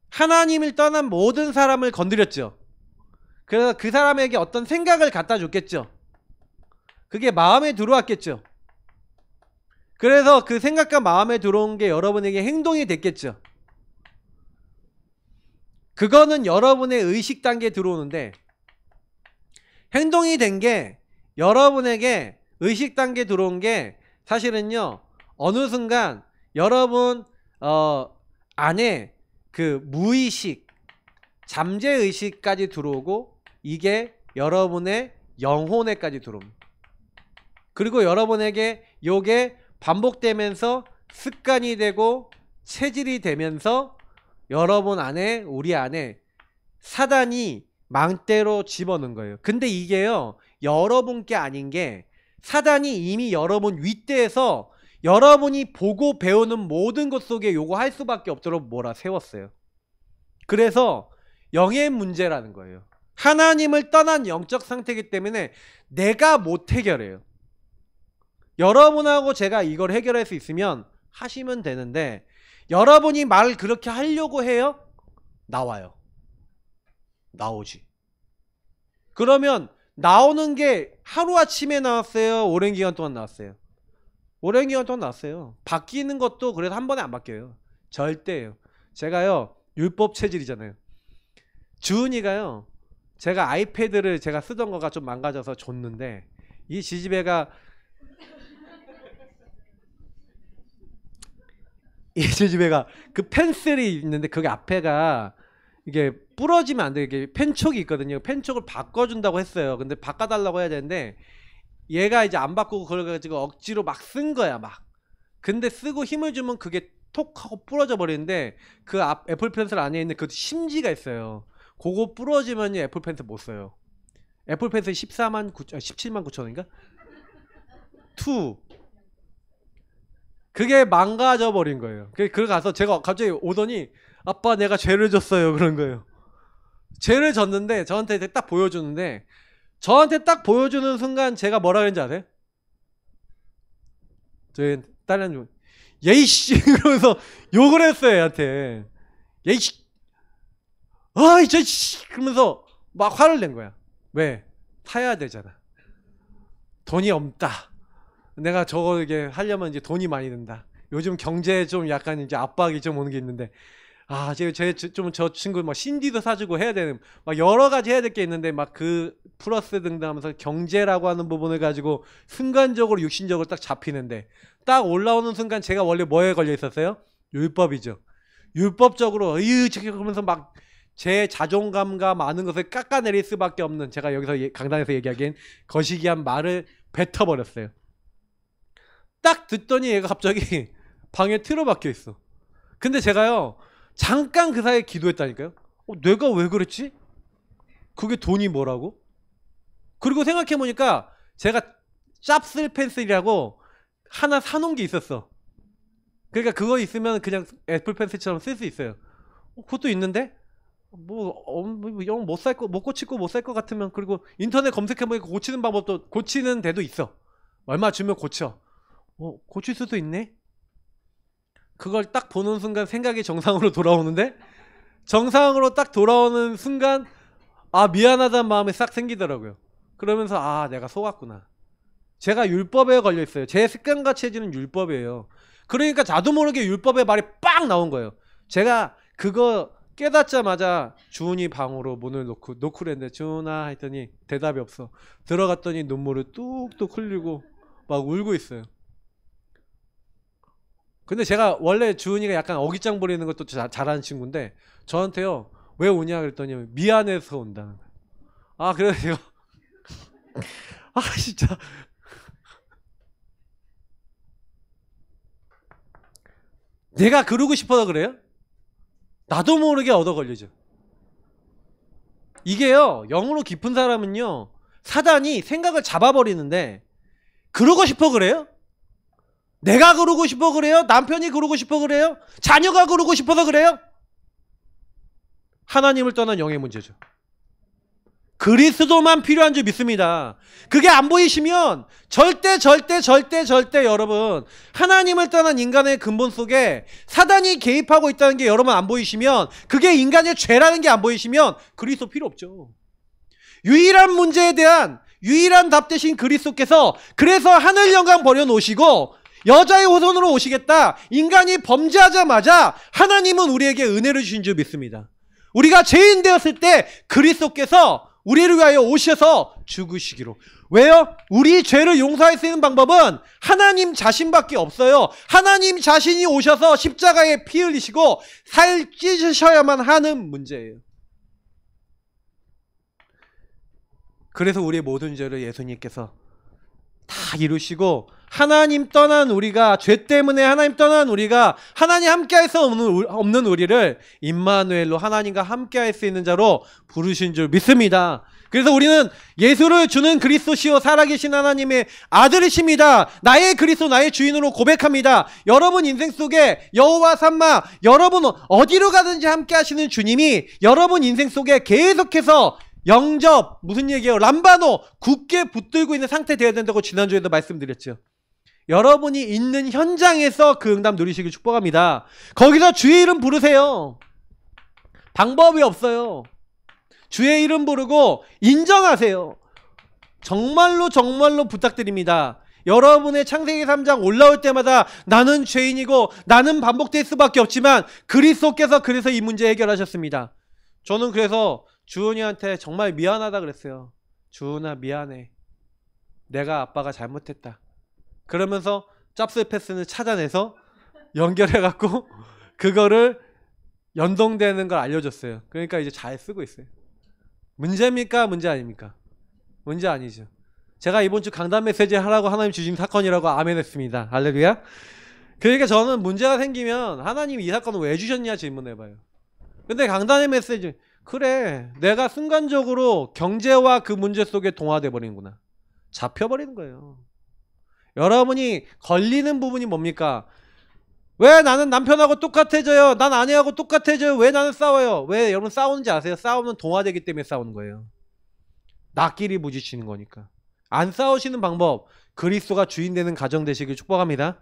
하나님을 떠난 모든 사람을 건드렸죠. 그래서 그 사람에게 어떤 생각을 갖다 줬겠죠. 그게 마음에 들어왔겠죠. 그래서 그 생각과 마음에 들어온 게 여러분에게 행동이 됐겠죠. 그거는 여러분의 의식 단계에 들어오는데, 행동이 된 게 여러분에게 의식 단계에 들어온 게 사실은요, 어느 순간 여러분 안에 그 무의식, 잠재의식까지 들어오고, 이게 여러분의 영혼에까지 들어옵니다. 그리고 여러분에게 요게 반복되면서 습관이 되고 체질이 되면서 여러분 안에, 우리 안에 사단이 망대로 집어넣은 거예요. 근데 이게요, 여러분께 아닌 게, 사단이 이미 여러분 윗대에서 여러분이 보고 배우는 모든 것 속에 요거 할 수밖에 없도록 몰아세웠어요. 그래서 영의 문제라는 거예요. 하나님을 떠난 영적 상태이기 때문에 내가 못 해결해요. 여러분하고 제가 이걸 해결할 수 있으면 하시면 되는데, 여러분이 말 그렇게 하려고 해요? 나와요. 나오지. 그러면 나오는 게 하루아침에 나왔어요? 오랜 기간 동안 나왔어요? 오랜 기간 동안 나왔어요. 바뀌는 것도 그래도 한 번에 안 바뀌어요. 절대예요. 제가요, 율법 체질이잖아요. 주은이가요, 제가 아이패드를 제가 쓰던 거가 좀 망가져서 줬는데, 이 지지배가 그 펜슬이 있는데 거기 앞에가 이게 부러지면 안 돼. 이게 펜촉이 있거든요. 펜촉을 바꿔준다고 했어요. 근데 바꿔달라고 해야 되는데, 얘가 이제 안 바꾸고 그래가지고 억지로 막 쓴 거야, 막. 근데 쓰고 힘을 주면 그게 톡 하고 부러져 버리는데, 그 애플 펜슬 안에 있는 그 심지가 있어요. 그거 부러지면 애플 펜슬 못 써요. 애플 펜슬 17만 9천 원인가? 2 그게 망가져 버린 거예요. 그래 가서 제가 갑자기 오더니 아빠 내가 죄를 졌어요 그런 거예요. 죄를 졌는데 저한테 딱 보여주는데 저한테 딱 보여주는 순간 제가 뭐라 그랬는지 아세요? 저희 딸내미 예이씨 그러면서 욕을 했어요 얘한테. 예이씨 아이 저씨 그러면서 막 화를 낸 거야. 왜? 타야 되잖아. 돈이 없다. 내가 저거 이게 하려면 이제 돈이 많이 든다. 요즘 경제에 좀 약간 이제 압박이 좀 오는 게 있는데 아 좀 저 친구 막 신디도 사주고 해야 되는 막 여러 가지 해야 될 게 있는데 막 그 플러스 등등하면서 경제라고 하는 부분을 가지고 순간적으로 육신적으로 딱 잡히는데 딱 올라오는 순간 제가 원래 뭐에 걸려 있었어요? 율법이죠. 율법적으로 그러면서 막 제 자존감과 많은 것을 깎아내릴 수밖에 없는 제가 여기서 강단에서 얘기하기엔 거시기한 말을 뱉어버렸어요. 딱 듣더니 얘가 갑자기 방에 틀어박혀 있어. 근데 제가요 잠깐 그 사이에 기도했다니까요. 내가 왜 그랬지? 그게 돈이 뭐라고? 그리고 생각해보니까 제가 짭슬 펜슬이라고 하나 사놓은 게 있었어. 그러니까 그거 있으면 그냥 애플 펜슬처럼 쓸 수 있어요. 그것도 있는데 영 못 살 거 못 고칠 거 못 살 것 같으면 그리고 인터넷 검색해보니까 고치는 방법도 고치는 데도 있어. 얼마 주면 고쳐. 고칠 수도 있네. 그걸 딱 보는 순간 생각이 정상으로 돌아오는데 정상으로 딱 돌아오는 순간 아 미안하다는 마음이 싹 생기더라고요. 그러면서 아 내가 속았구나. 제가 율법에 걸려 있어요. 제 습관과 체질은 율법이에요. 그러니까 나도 모르게 율법의 말이 빡 나온 거예요. 제가 그거 깨닫자마자 주은이 방으로 문을 놓고 그랬는데 주은아 했더니 대답이 없어. 들어갔더니 눈물을 뚝뚝 흘리고 막 울고 있어요. 근데 제가 원래 주은이가 약간 어깃장 부리는 것도 잘하는 친구인데 저한테요 왜 우냐 그랬더니 미안해서 온다는 거예요. 아 그래서 제가 아 진짜 내가 그러고 싶어서 그래요? 나도 모르게 얻어 걸리죠. 이게요 영으로 깊은 사람은요 사단이 생각을 잡아버리는데 그러고 싶어 그래요? 내가 그러고 싶어 그래요? 남편이 그러고 싶어 그래요? 자녀가 그러고 싶어서 그래요? 하나님을 떠난 영의 문제죠. 그리스도만 필요한 줄 믿습니다. 그게 안 보이시면 절대 여러분 하나님을 떠난 인간의 근본 속에 사단이 개입하고 있다는 게 여러분 안 보이시면 그게 인간의 죄라는 게 안 보이시면 그리스도 필요 없죠. 유일한 문제에 대한 유일한 답 대신 그리스도께서 그래서 하늘 영광 버려놓으시고 여자의 호손으로 오시겠다. 인간이 범죄하자마자 하나님은 우리에게 은혜를 주신 줄 믿습니다. 우리가 죄인 되었을 때 그리스도께서 우리를 위하여 오셔서 죽으시기로. 왜요? 우리 죄를 용서할 수 있는 방법은 하나님 자신밖에 없어요. 하나님 자신이 오셔서 십자가에 피 흘리시고 살 찢으셔야만 하는 문제예요. 그래서 우리의 모든 죄를 예수님께서 다 이루시고 하나님 떠난 우리가 죄 때문에 하나님 떠난 우리가 하나님 함께할 수 없는 우리를 임마누엘로 하나님과 함께할 수 있는 자로 부르신 줄 믿습니다. 그래서 우리는 예수를 주는 그리스도시요 살아계신 하나님의 아들이십니다. 나의 그리스도 나의 주인으로 고백합니다. 여러분 인생 속에 여호와 삼마 여러분 어디로 가든지 함께 하시는 주님이 여러분 인생 속에 계속해서 영접 무슨 얘기예요? 람바노 굳게 붙들고 있는 상태 되어야 된다고 지난주에도 말씀드렸죠. 여러분이 있는 현장에서 그 응답 누리시길 축복합니다. 거기서 주의 이름 부르세요. 방법이 없어요. 주의 이름 부르고 인정하세요. 정말로 부탁드립니다. 여러분의 창세기 3장 올라올 때마다 나는 죄인이고 나는 반복될 수밖에 없지만 그리스도께서 그래서 이 문제 해결하셨습니다. 저는 그래서 주은이한테 정말 미안하다 그랬어요. 주은아 미안해. 내가 아빠가 잘못했다. 그러면서 짭스 패스는 찾아내서 연결해갖고 그거를 연동되는 걸 알려줬어요. 그러니까 이제 잘 쓰고 있어요. 문제입니까? 문제 아닙니까? 문제 아니죠. 제가 이번 주 강단 메시지 하라고 하나님 주신 사건이라고 아멘 했습니다. 할렐루야. 그러니까 저는 문제가 생기면 하나님 이 사건을 왜 주셨냐 질문해봐요. 근데 강단의 메시지 그래 내가 순간적으로 경제와 그 문제 속에 동화돼 버리는구나. 잡혀버리는 거예요. 여러분이 걸리는 부분이 뭡니까? 왜 나는 남편하고 똑같아져요? 난 아내하고 똑같아져요? 왜 나는 싸워요? 왜 여러분 싸우는지 아세요? 싸우면 동화되기 때문에 싸우는 거예요. 나끼리 부딪히는 거니까. 안 싸우시는 방법, 그리스도가 주인 되는 가정 되시길 축복합니다.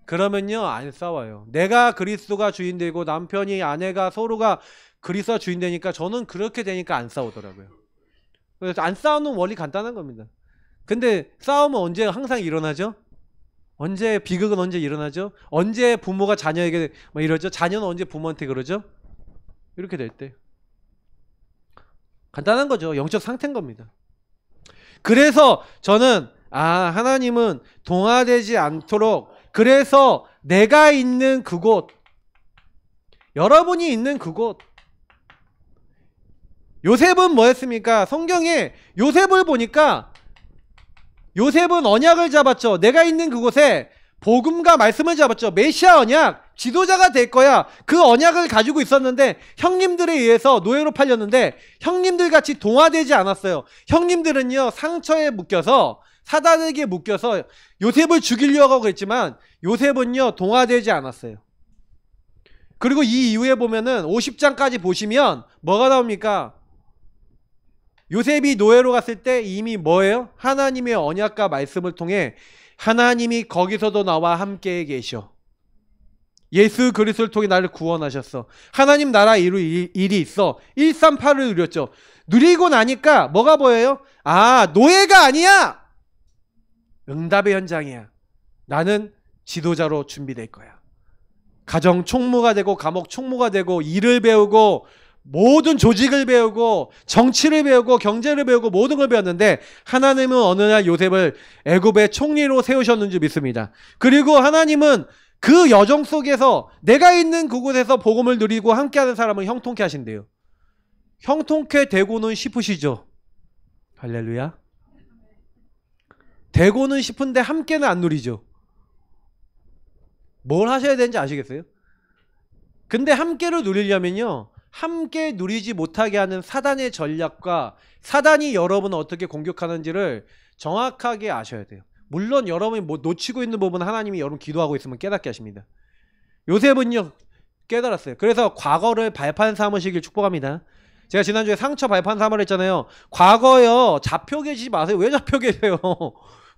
그러면요 안 싸워요. 내가 그리스도가 주인 되고 남편이 아내가 서로가 그리스도가 주인 되니까 저는 그렇게 되니까 안 싸우더라고요. 그래서 안 싸우는 원리 간단한 겁니다. 근데 싸움은 언제 항상 일어나죠? 언제 비극은 언제 일어나죠? 언제 부모가 자녀에게 뭐 이러죠? 자녀는 언제 부모한테 그러죠? 이렇게 될 때. 간단한 거죠. 영적 상태인 겁니다. 그래서 저는 하나님은 동화되지 않도록, 그래서 내가 있는 그곳, 여러분이 있는 그곳, 요셉은 뭐했습니까? 성경에 요셉을 보니까 요셉은 언약을 잡았죠. 내가 있는 그곳에 복음과 말씀을 잡았죠. 메시아 언약, 지도자가 될 거야. 그 언약을 가지고 있었는데 형님들에 의해서 노예로 팔렸는데 형님들 같이 동화되지 않았어요. 형님들은요 상처에 묶여서, 사단에게 묶여서 요셉을 죽이려고 하고 했지만 요셉은요 동화되지 않았어요. 그리고 이 이후에 보면은 50장까지 보시면 뭐가 나옵니까? 요셉이 노예로 갔을 때 이미 뭐예요? 하나님의 언약과 말씀을 통해 하나님이 거기서도 나와 함께 계셔. 예수 그리스도를 통해 나를 구원하셨어. 하나님 나라 이룰 일이 있어. 138을 누렸죠. 누리고 나니까 뭐가 보여요? 노예가 아니야. 응답의 현장이야. 나는 지도자로 준비될 거야. 가정 총무가 되고 감옥 총무가 되고 일을 배우고 모든 조직을 배우고 정치를 배우고 경제를 배우고 모든 걸 배웠는데 하나님은 어느 날 요셉을 애굽의 총리로 세우셨는 줄 믿습니다. 그리고 하나님은 그 여정 속에서 내가 있는 그곳에서 복음을 누리고 함께하는 사람을 형통케 하신대요. 형통케 되고는 싶으시죠? 할렐루야. 되고는 싶은데 함께는 안 누리죠. 뭘 하셔야 되는지 아시겠어요? 근데 함께를 누리려면요 함께 누리지 못하게 하는 사단의 전략과 사단이 여러분을 어떻게 공격하는지를 정확하게 아셔야 돼요. 물론 여러분이 뭐 놓치고 있는 부분은 하나님이 여러분 기도하고 있으면 깨닫게 하십니다. 요셉은요 깨달았어요. 그래서 과거를 발판 삼으시길 축복합니다. 제가 지난주에 상처 발판 삼으라 했잖아요. 과거요 잡혀 계시지 마세요. 왜 잡혀 계세요?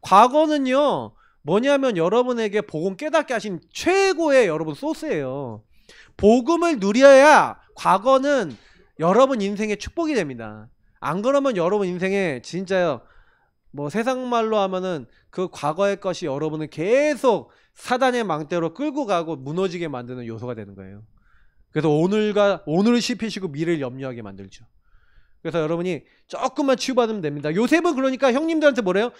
과거는요 뭐냐면 여러분에게 복음 깨닫게 하신 최고의 여러분 소스예요. 복음을 누려야 과거는 여러분 인생의 축복이 됩니다. 안 그러면 여러분 인생에 진짜요 뭐 세상 말로 하면은 그 과거의 것이 여러분을 계속 사단의 망대로 끌고 가고 무너지게 만드는 요소가 되는 거예요. 그래서 오늘을 실패시고 미래를 염려하게 만들죠. 그래서 여러분이 조금만 치유받으면 됩니다. 요셉은 그러니까 형님들한테 뭐래요?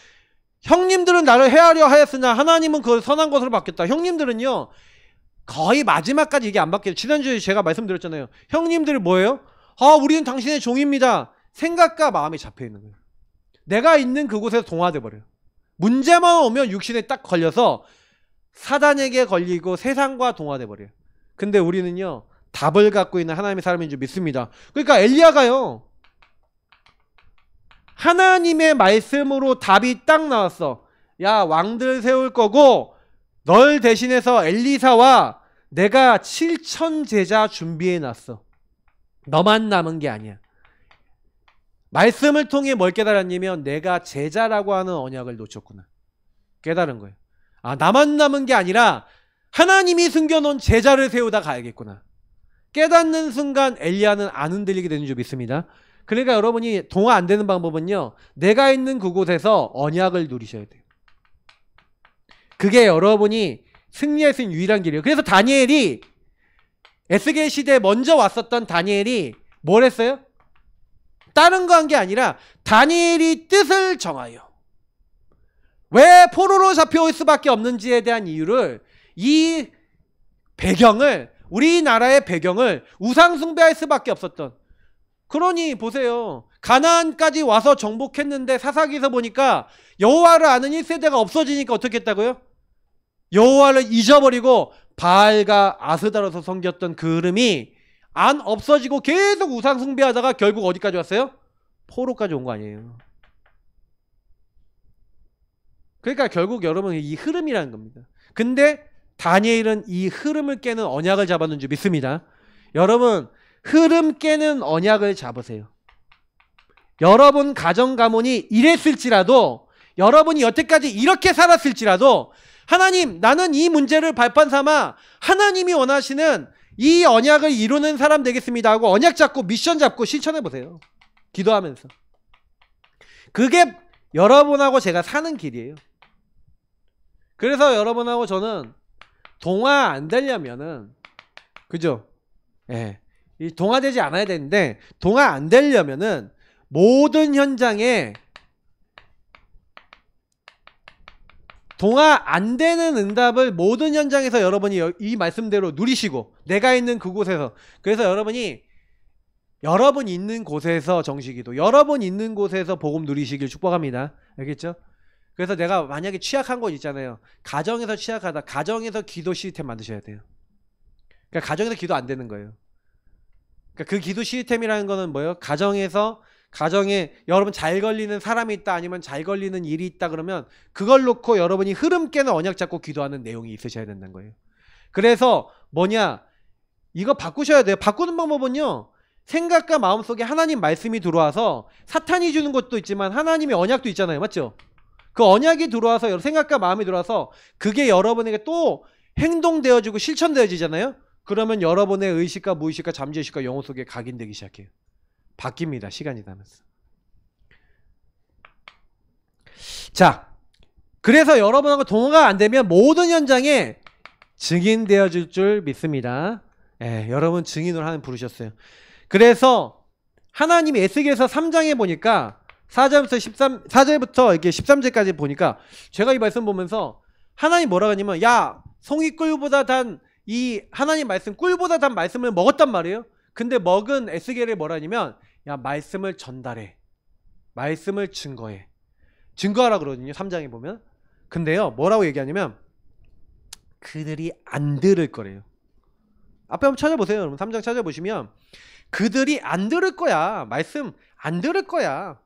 형님들은 나를 해하려 하였으나 하나님은 그 선한 것으로 바뀌었다. 형님들은요 거의 마지막까지 이게 안 바뀌어요. 지난주에 제가 말씀드렸잖아요. 형님들이 뭐예요? 우리는 당신의 종입니다. 생각과 마음이 잡혀있는 거예요. 내가 있는 그곳에서 동화돼 버려요. 문제만 오면 육신에 딱 걸려서 사단에게 걸리고 세상과 동화돼 버려요. 근데 우리는요 답을 갖고 있는 하나님의 사람인 줄 믿습니다. 그러니까 엘리야가요 하나님의 말씀으로 답이 딱 나왔어. 야 왕들 세울 거고 널 대신해서 엘리사와 내가 7천 제자 준비해 놨어. 너만 남은 게 아니야. 말씀을 통해 뭘 깨달았냐면 내가 제자라고 하는 언약을 놓쳤구나. 깨달은 거예요. 나만 남은 게 아니라 하나님이 숨겨놓은 제자를 세우다 가야겠구나. 깨닫는 순간 엘리야는 안 흔들리게 되는 줄 믿습니다. 그러니까 여러분이 동화 안 되는 방법은요 내가 있는 그곳에서 언약을 누리셔야 돼요. 그게 여러분이 승리할 수 있는 유일한 길이에요. 그래서 다니엘이 에스겔 시대에 먼저 왔었던 다니엘이 뭘 했어요? 다른 거 한 게 아니라 다니엘이 뜻을 정하여 왜 포로로 잡혀올 수밖에 없는지에 대한 이유를 이 배경을 우리나라의 배경을 우상 숭배할 수밖에 없었던 그러니 보세요. 가나안까지 와서 정복했는데 사사기에서 보니까 여호와를 아는 1세대가 없어지니까 어떻게 했다고요? 여호와를 잊어버리고 바알과 아스다로서 섬겼던 그 흐름이 안 없어지고 계속 우상 숭배하다가 결국 어디까지 왔어요? 포로까지 온 거 아니에요. 그러니까 결국 여러분 이 흐름이라는 겁니다. 근데 다니엘은 이 흐름을 깨는 언약을 잡았는 줄 믿습니다. 여러분, 흐름 깨는 언약을 잡으세요. 여러분 가정 가문이 이랬을지라도, 여러분이 여태까지 이렇게 살았을지라도, 하나님, 나는 이 문제를 발판 삼아 하나님이 원하시는 이 언약을 이루는 사람 되겠습니다 하고 언약 잡고 미션 잡고 실천해 보세요. 기도하면서. 그게 여러분하고 제가 사는 길이에요. 그래서 여러분하고 저는 동화 안 되려면은, 그죠? 예. 이 동화되지 않아야 되는데, 동화 안 되려면은 모든 현장에 동화 안 되는 응답을 모든 현장에서 여러분이 이 말씀대로 누리시고, 내가 있는 그곳에서, 그래서 여러분이 여러분 있는 곳에서 정식기도, 여러분 있는 곳에서 복음 누리시길 축복합니다. 알겠죠? 그래서 내가 만약에 취약한 곳 있잖아요. 가정에서 취약하다. 가정에서 기도 시스템 만드셔야 돼요. 그러니까 가정에서 기도 안 되는 거예요. 그러니까 그 기도 시스템이라는 거는 뭐예요? 가정에 여러분 잘 걸리는 사람이 있다, 아니면 잘 걸리는 일이 있다 그러면 그걸 놓고 여러분이 흐름 깨는 언약 잡고 기도하는 내용이 있으셔야 된다는 거예요. 그래서 뭐냐? 이거 바꾸셔야 돼요. 바꾸는 방법은요, 생각과 마음속에 하나님 말씀이 들어와서, 사탄이 주는 것도 있지만 하나님의 언약도 있잖아요. 맞죠? 그 언약이 들어와서, 생각과 마음이 들어와서 그게 여러분에게 또 행동되어지고 실천되어지잖아요. 그러면 여러분의 의식과 무의식과 잠재의식과 영혼 속에 각인되기 시작해요. 바뀝니다. 시간이 지나면서. 자, 그래서 여러분하고 동화가 안 되면 모든 현장에 증인되어질 줄 믿습니다. 예, 여러분 증인을 하는 부르셨어요. 그래서 하나님이 에스겔서 3장에 보니까 4절부터 이렇게 13절까지 보니까, 제가 이 말씀 보면서 하나님 뭐라고 하냐면, 야, 송이 꿀보다 단 이 하나님 말씀, 꿀보다 단 말씀을 먹었단 말이에요. 근데 먹은 에스겔이 뭐라냐면, 야, 말씀을 전달해, 말씀을 증거해, 증거하라 그러거든요. 3장에 보면. 근데요, 뭐라고 얘기하냐면 그들이 안 들을 거래요. 앞에 한번 찾아보세요. 여러분 3장 찾아보시면 그들이 안 들을 거야. 말씀 안 들을 거야.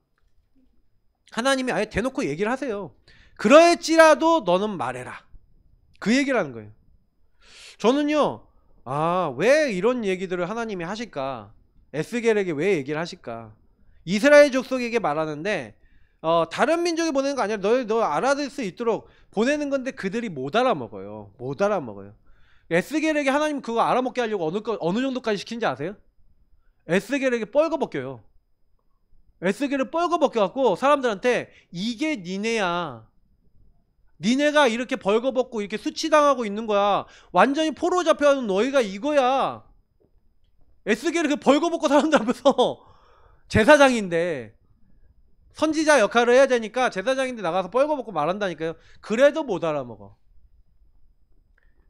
하나님이 아예 대놓고 얘기를 하세요. 그럴지라도 너는 말해라. 그 얘기를 하는 거예요. 저는요, 왜 이런 얘기들을 하나님이 하실까? 에스겔에게 왜 얘기를 하실까? 이스라엘 족속에게 말하는데, 다른 민족이 보내는 거 아니라 너 알아들 수 있도록 보내는 건데 그들이 못 알아먹어요. 못 알아먹어요. 에스겔에게 하나님 그거 알아먹게 하려고 어느 정도까지 시킨지 아세요? 에스겔에게 뻘거벗겨요. 에스겔을 뻘거벗겨갖고 사람들한테 이게 니네야. 니네가 이렇게 벌거벗고 이렇게 수치당하고 있는 거야. 완전히 포로 잡혀가는 너희가 이거야. 에스겔이 그 벌거벗고 사람들 앞에서 제사장인데, 선지자 역할을 해야 되니까 제사장인데 나가서 뻘거벗고 말한다니까요. 그래도 못 알아먹어.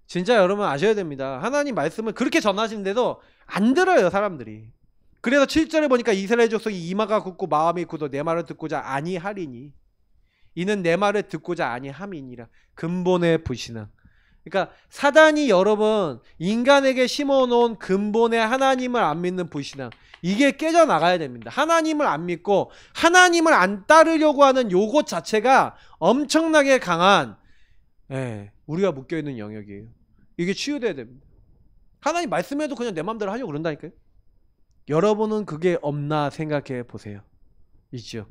진짜 여러분 아셔야 됩니다. 하나님 말씀을 그렇게 전하시는데도 안 들어요, 사람들이. 그래서 7절에 보니까 이스라엘 족속이 이마가 굳고 마음이 굳어 내 말을 듣고자 아니하리니 이는 내 말을 듣고자 아니함이니라. 근본의 불신앙. 그러니까 사단이 여러분 인간에게 심어놓은 근본의 하나님을 안 믿는 불신앙, 이게 깨져나가야 됩니다. 하나님을 안 믿고 하나님을 안 따르려고 하는 요것 자체가 엄청나게 강한, 우리가 묶여있는 영역이에요. 이게 치유돼야 됩니다. 하나님 말씀해도 그냥 내 맘대로 하려고 그런다니까요. 여러분은 그게 없나 생각해 보세요. 있죠.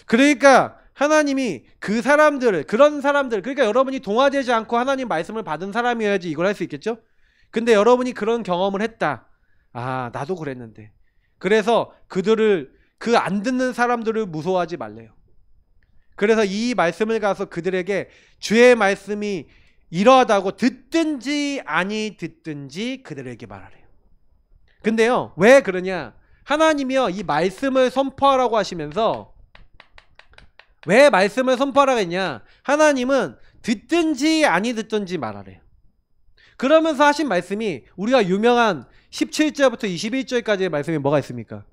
그러니까 하나님이 그 사람들을, 그런 사람들, 그러니까 여러분이 동화되지 않고 하나님 말씀을 받은 사람이어야지 이걸 할 수 있겠죠. 근데 여러분이 그런 경험을 했다. 나도 그랬는데. 그래서 그들을, 그 안 듣는 사람들을 무서워하지 말래요. 그래서 이 말씀을 가서 그들에게 주의 말씀이 이러하다고 듣든지 아니 듣든지 그들에게 말하래요. 근데요, 왜 그러냐? 하나님이요, 이 말씀을 선포하라고 하시면서 왜 말씀을 선포하라고 했냐? 하나님은 듣든지 아니 듣든지 말하래요. 그러면서 하신 말씀이 우리가 유명한 17절부터 21절까지의 말씀이 뭐가 있습니까?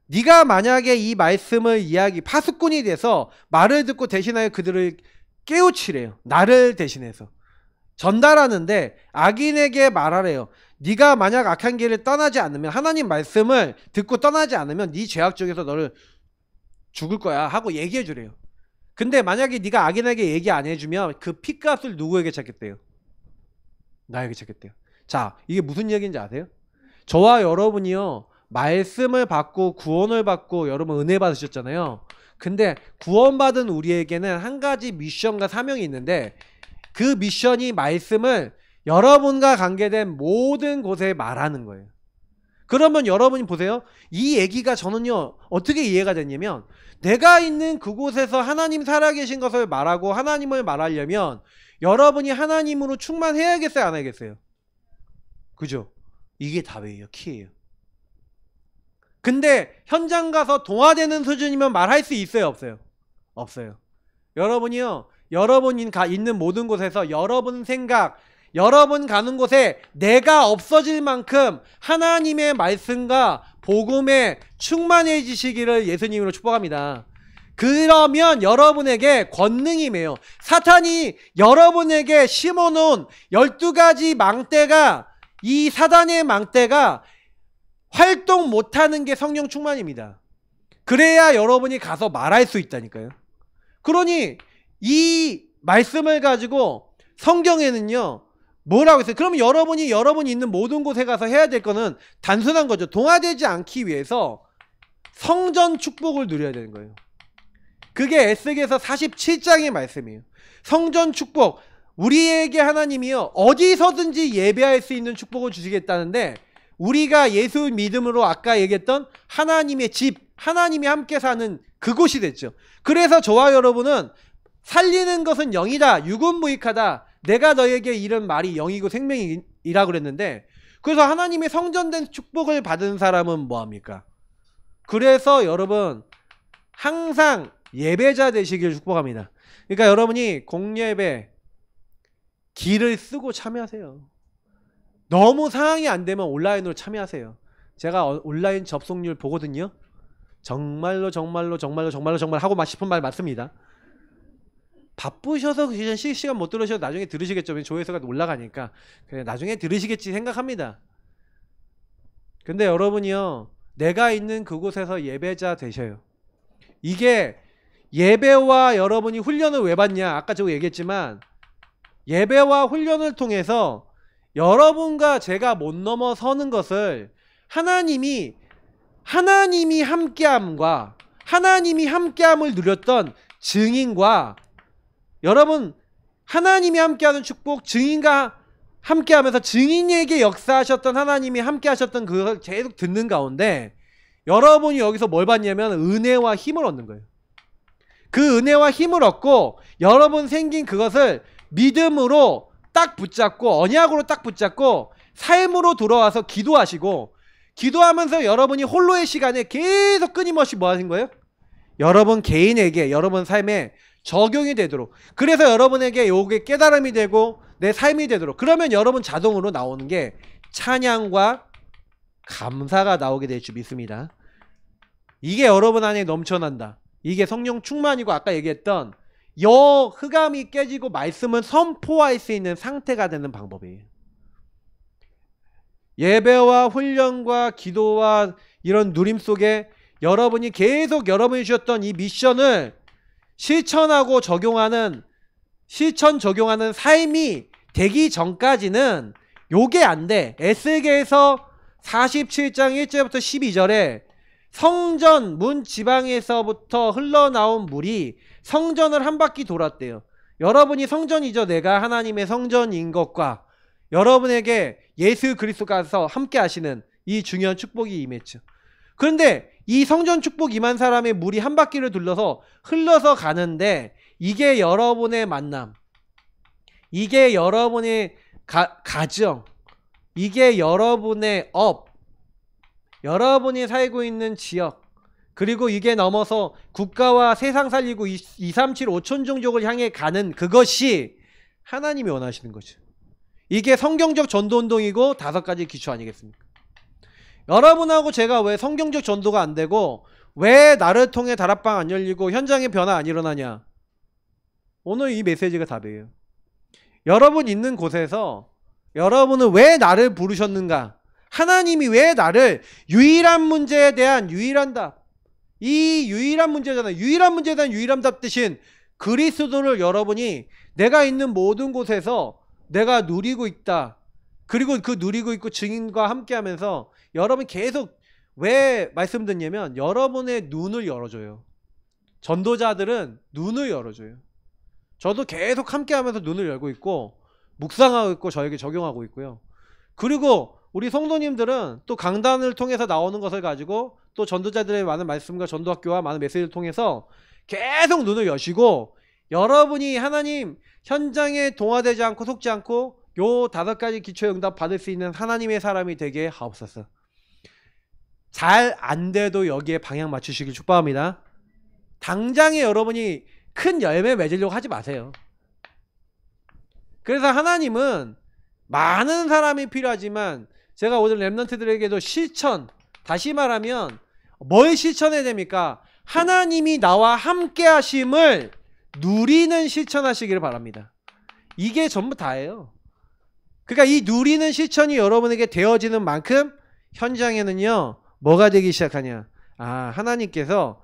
네가 만약에 이 말씀을 파수꾼이 돼서 말을 듣고 대신하여 그들을 깨우치래요. 나를 대신해서 전달하는데 악인에게 말하래요. 네가 만약 악한 길을 떠나지 않으면, 하나님 말씀을 듣고 떠나지 않으면 네 죄악 중에서 너를 죽을 거야 하고 얘기해 주래요. 근데 만약에 네가 악인에게 얘기 안 해주면 그 핏값을 누구에게 찾겠대요? 나에게 찾겠대요. 자, 이게 무슨 얘기인지 아세요? 저와 여러분이요, 말씀을 받고 구원을 받고 여러분 은혜 받으셨잖아요. 근데 구원받은 우리에게는 한 가지 미션과 사명이 있는데, 그 미션이 말씀을 여러분과 관계된 모든 곳에 말하는 거예요. 그러면 여러분이 보세요. 이 얘기가 저는요, 어떻게 이해가 됐냐면, 내가 있는 그곳에서 하나님 살아계신 것을 말하고 하나님을 말하려면 여러분이 하나님으로 충만해야겠어요, 안 해야겠어요? 그죠? 이게 답이에요. 키예요. 근데 현장 가서 동화되는 수준이면 말할 수 있어요, 없어요? 없어요. 여러분이요, 여러분이 있는 모든 곳에서 여러분 생각, 여러분 가는 곳에 내가 없어질 만큼 하나님의 말씀과 복음에 충만해지시기를 예수님으로 축복합니다. 그러면 여러분에게 권능이 임해요. 사탄이 여러분에게 심어놓은 12가지 망대가, 이 사단의 망대가 활동 못하는 게 성령 충만입니다. 그래야 여러분이 가서 말할 수 있다니까요. 그러니 이 말씀을 가지고 성경에는요, 뭐라고 했어요? 그러면 여러분이 있는 모든 곳에 가서 해야 될 거는 단순한 거죠. 동화되지 않기 위해서 성전 축복을 누려야 되는 거예요. 그게 에스겔서 47장의 말씀이에요. 성전 축복. 우리에게 하나님이요, 어디서든지 예배할 수 있는 축복을 주시겠다는데, 우리가 예수 믿음으로 아까 얘기했던 하나님의 집, 하나님이 함께 사는 그곳이 됐죠. 그래서 저와 여러분은 살리는 것은 영이다, 유군무익하다, 내가 너에게 이른 말이 영이고 생명이라 그랬는데, 그래서 하나님의 성전된 축복을 받은 사람은 뭐합니까? 그래서 여러분 항상 예배자 되시길 축복합니다. 그러니까 여러분이 공예배 기를 쓰고 참여하세요. 너무 상황이 안 되면 온라인으로 참여하세요. 제가 온라인 접속률 보거든요. 정말로 하고 싶은 말 맞습니다. 바쁘셔서 그냥 시간 못 들으셔도 나중에 들으시겠죠. 조회수가 올라가니까 그냥 나중에 들으시겠지 생각합니다. 근데 여러분이요, 내가 있는 그곳에서 예배자 되셔요. 이게 예배와 여러분이 훈련을 왜 받냐, 아까 제가 얘기했지만 예배와 훈련을 통해서 여러분과 제가 못 넘어서는 것을 하나님이 함께함과 하나님이 함께함을 누렸던 증인과, 여러분 하나님이 함께하는 축복, 증인과 함께하면서 증인에게 역사하셨던 하나님이 함께하셨던 그걸 계속 듣는 가운데 여러분이 여기서 뭘 받냐면 은혜와 힘을 얻는 거예요. 그 은혜와 힘을 얻고 여러분 생긴 그것을 믿음으로 딱 붙잡고, 언약으로 딱 붙잡고 삶으로 돌아와서 기도하시고, 기도하면서 여러분이 홀로의 시간에 계속 끊임없이 뭐 하신 거예요? 여러분 개인에게, 여러분 삶에 적용이 되도록, 그래서 여러분에게 요게 깨달음이 되고 내 삶이 되도록, 그러면 여러분 자동으로 나오는 게 찬양과 감사가 나오게 될 줄 믿습니다. 이게 여러분 안에 넘쳐난다. 이게 성령 충만이고 아까 얘기했던 여 흑암이 깨지고 말씀을 선포할 수 있는 상태가 되는 방법이에요. 예배와 훈련과 기도와 이런 누림 속에 여러분이 계속 여러분이 주셨던 이 미션을 실천 적용하는 삶이 되기 전까지는 요게 안 돼. 에스겔서 47장 1절부터 12절에 성전 문 지방에서부터 흘러나온 물이 성전을 한 바퀴 돌았대요. 여러분이 성전이죠. 내가 하나님의 성전인 것과 여러분에게 예수 그리스도께서 함께 하시는 이 중요한 축복이 임했죠. 그런데 이 성전 축복 임한 사람의 물이 한 바퀴를 둘러서 흘러서 가는데, 이게 여러분의 만남, 이게 여러분의 가정, 이게 여러분의 여러분이 살고 있는 지역, 그리고 이게 넘어서 국가와 세상 살리고 2, 3, 7, 5천 종족을 향해 가는 그것이 하나님이 원하시는 거죠. 이게 성경적 전도운동이고 5가지 기초 아니겠습니까? 여러분하고 제가 왜 성경적 전도가 안 되고 왜 나를 통해 다락방 안 열리고 현장에 변화 안 일어나냐? 오늘 이 메시지가 답이에요. 여러분 있는 곳에서 여러분은 왜 나를 부르셨는가? 하나님이 왜 나를, 유일한 문제에 대한 유일한 답, 이 유일한 문제잖아요. 유일한 문제에 대한 유일한 답 대신 그리스도를 여러분이 내가 있는 모든 곳에서 내가 누리고 있다. 그리고 그 누리고 있고 증인과 함께 하면서 여러분 계속 왜 말씀드렸냐면 여러분의 눈을 열어줘요. 전도자들은 눈을 열어줘요. 저도 계속 함께 하면서 눈을 열고 있고 묵상하고 있고 저에게 적용하고 있고요. 그리고 우리 성도님들은 또 강단을 통해서 나오는 것을 가지고 또 전도자들의 많은 말씀과 전도학교와 많은 메시지를 통해서 계속 눈을 여시고 여러분이 하나님 현장에 동화되지 않고 속지 않고 요 5가지 기초응답 받을 수 있는 하나님의 사람이 되게 하옵소서. 잘 안 돼도 여기에 방향 맞추시길 축복합니다. 당장에 여러분이 큰 열매 맺으려고 하지 마세요. 그래서 하나님은 많은 사람이 필요하지만 제가 오늘 렘넌트들에게도 실천, 다시 말하면 뭘 실천해야 됩니까? 하나님이 나와 함께 하심을 누리는 실천하시기를 바랍니다. 이게 전부 다예요. 그러니까 이 누리는 실천이 여러분에게 되어지는 만큼 현장에는요 뭐가 되기 시작하냐, 하나님께서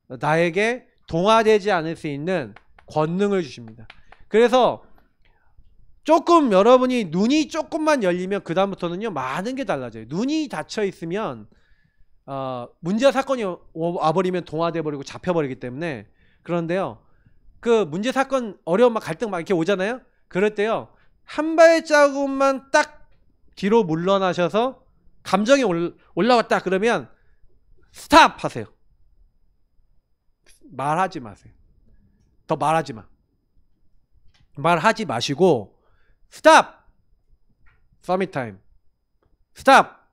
나에게 동화되지 않을 수 있는 권능을 주십니다. 그래서 조금 여러분이 눈이 조금만 열리면 그 다음부터는요 많은 게 달라져요. 눈이 닫혀 있으면 문제 사건이 와버리면 동화돼 버리고 잡혀버리기 때문에. 그런데요 그 문제 사건 어려움 막 갈등 막 이렇게 오잖아요. 그럴 때요 한 발자국만 딱 뒤로 물러나셔서 감정이 올라왔다 그러면 스탑 하세요. 말하지 마세요. 더 말하지 마. 말하지 마시고 스탑! 서밋 타임. 스탑!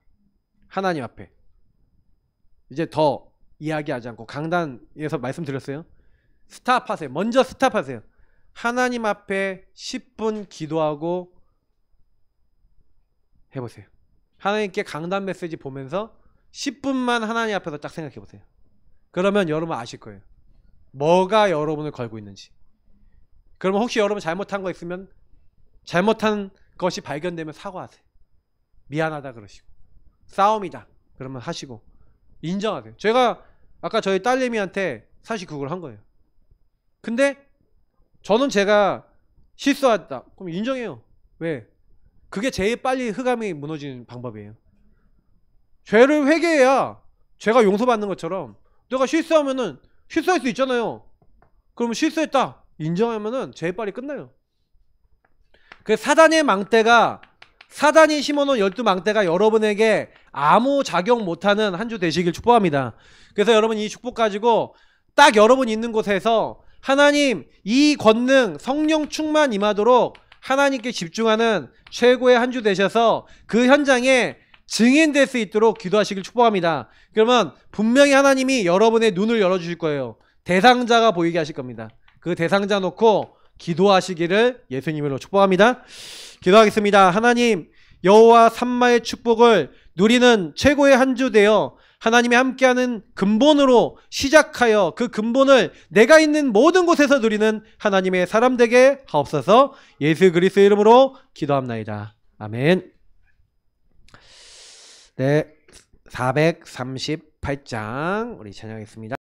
하나님 앞에. 이제 더 이야기하지 않고 강단에서 말씀드렸어요. 스탑하세요. 먼저 스탑하세요. 하나님 앞에 10분 기도하고 해보세요. 하나님께 강단 메시지 보면서 10분만 하나님 앞에서 딱 생각해보세요. 그러면 여러분 아실 거예요. 뭐가 여러분을 걸고 있는지. 그러면 혹시 여러분 잘못한 거 있으면 잘못한 것이 발견되면 사과하세요. 미안하다 그러시고 싸움이다 그러면 하시고 인정하세요. 제가 아까 저희 딸내미한테 사실 그걸 한 거예요. 근데 저는 제가 실수했다 그럼 인정해요. 왜? 그게 제일 빨리 흑암이 무너지는 방법이에요. 죄를 회개해야 죄가 용서받는 것처럼 내가 실수하면은 실수할 수 있잖아요. 그러면 실수했다 인정하면은 제일 빨리 끝나요. 그 사단의 망대가, 사단이 심어놓은 12망대가 여러분에게 아무 작용 못하는 한 주 되시길 축복합니다. 그래서 여러분 이 축복 가지고 딱 여러분 있는 곳에서 하나님 이 권능 성령 충만 임하도록 하나님께 집중하는 최고의 한 주 되셔서 그 현장에 증인될 수 있도록 기도하시길 축복합니다. 그러면 분명히 하나님이 여러분의 눈을 열어주실 거예요. 대상자가 보이게 하실 겁니다. 그 대상자 놓고 기도하시기를 예수님으로 축복합니다. 기도하겠습니다. 하나님 여호와 삼마의 축복을 누리는 최고의 한 주 되어 하나님이 함께하는 근본으로 시작하여 그 근본을 내가 있는 모든 곳에서 누리는 하나님의 사람 되게 하옵소서. 예수 그리스도의 이름으로 기도합나이다. 아멘. 네, 438장 우리 찬양하겠습니다.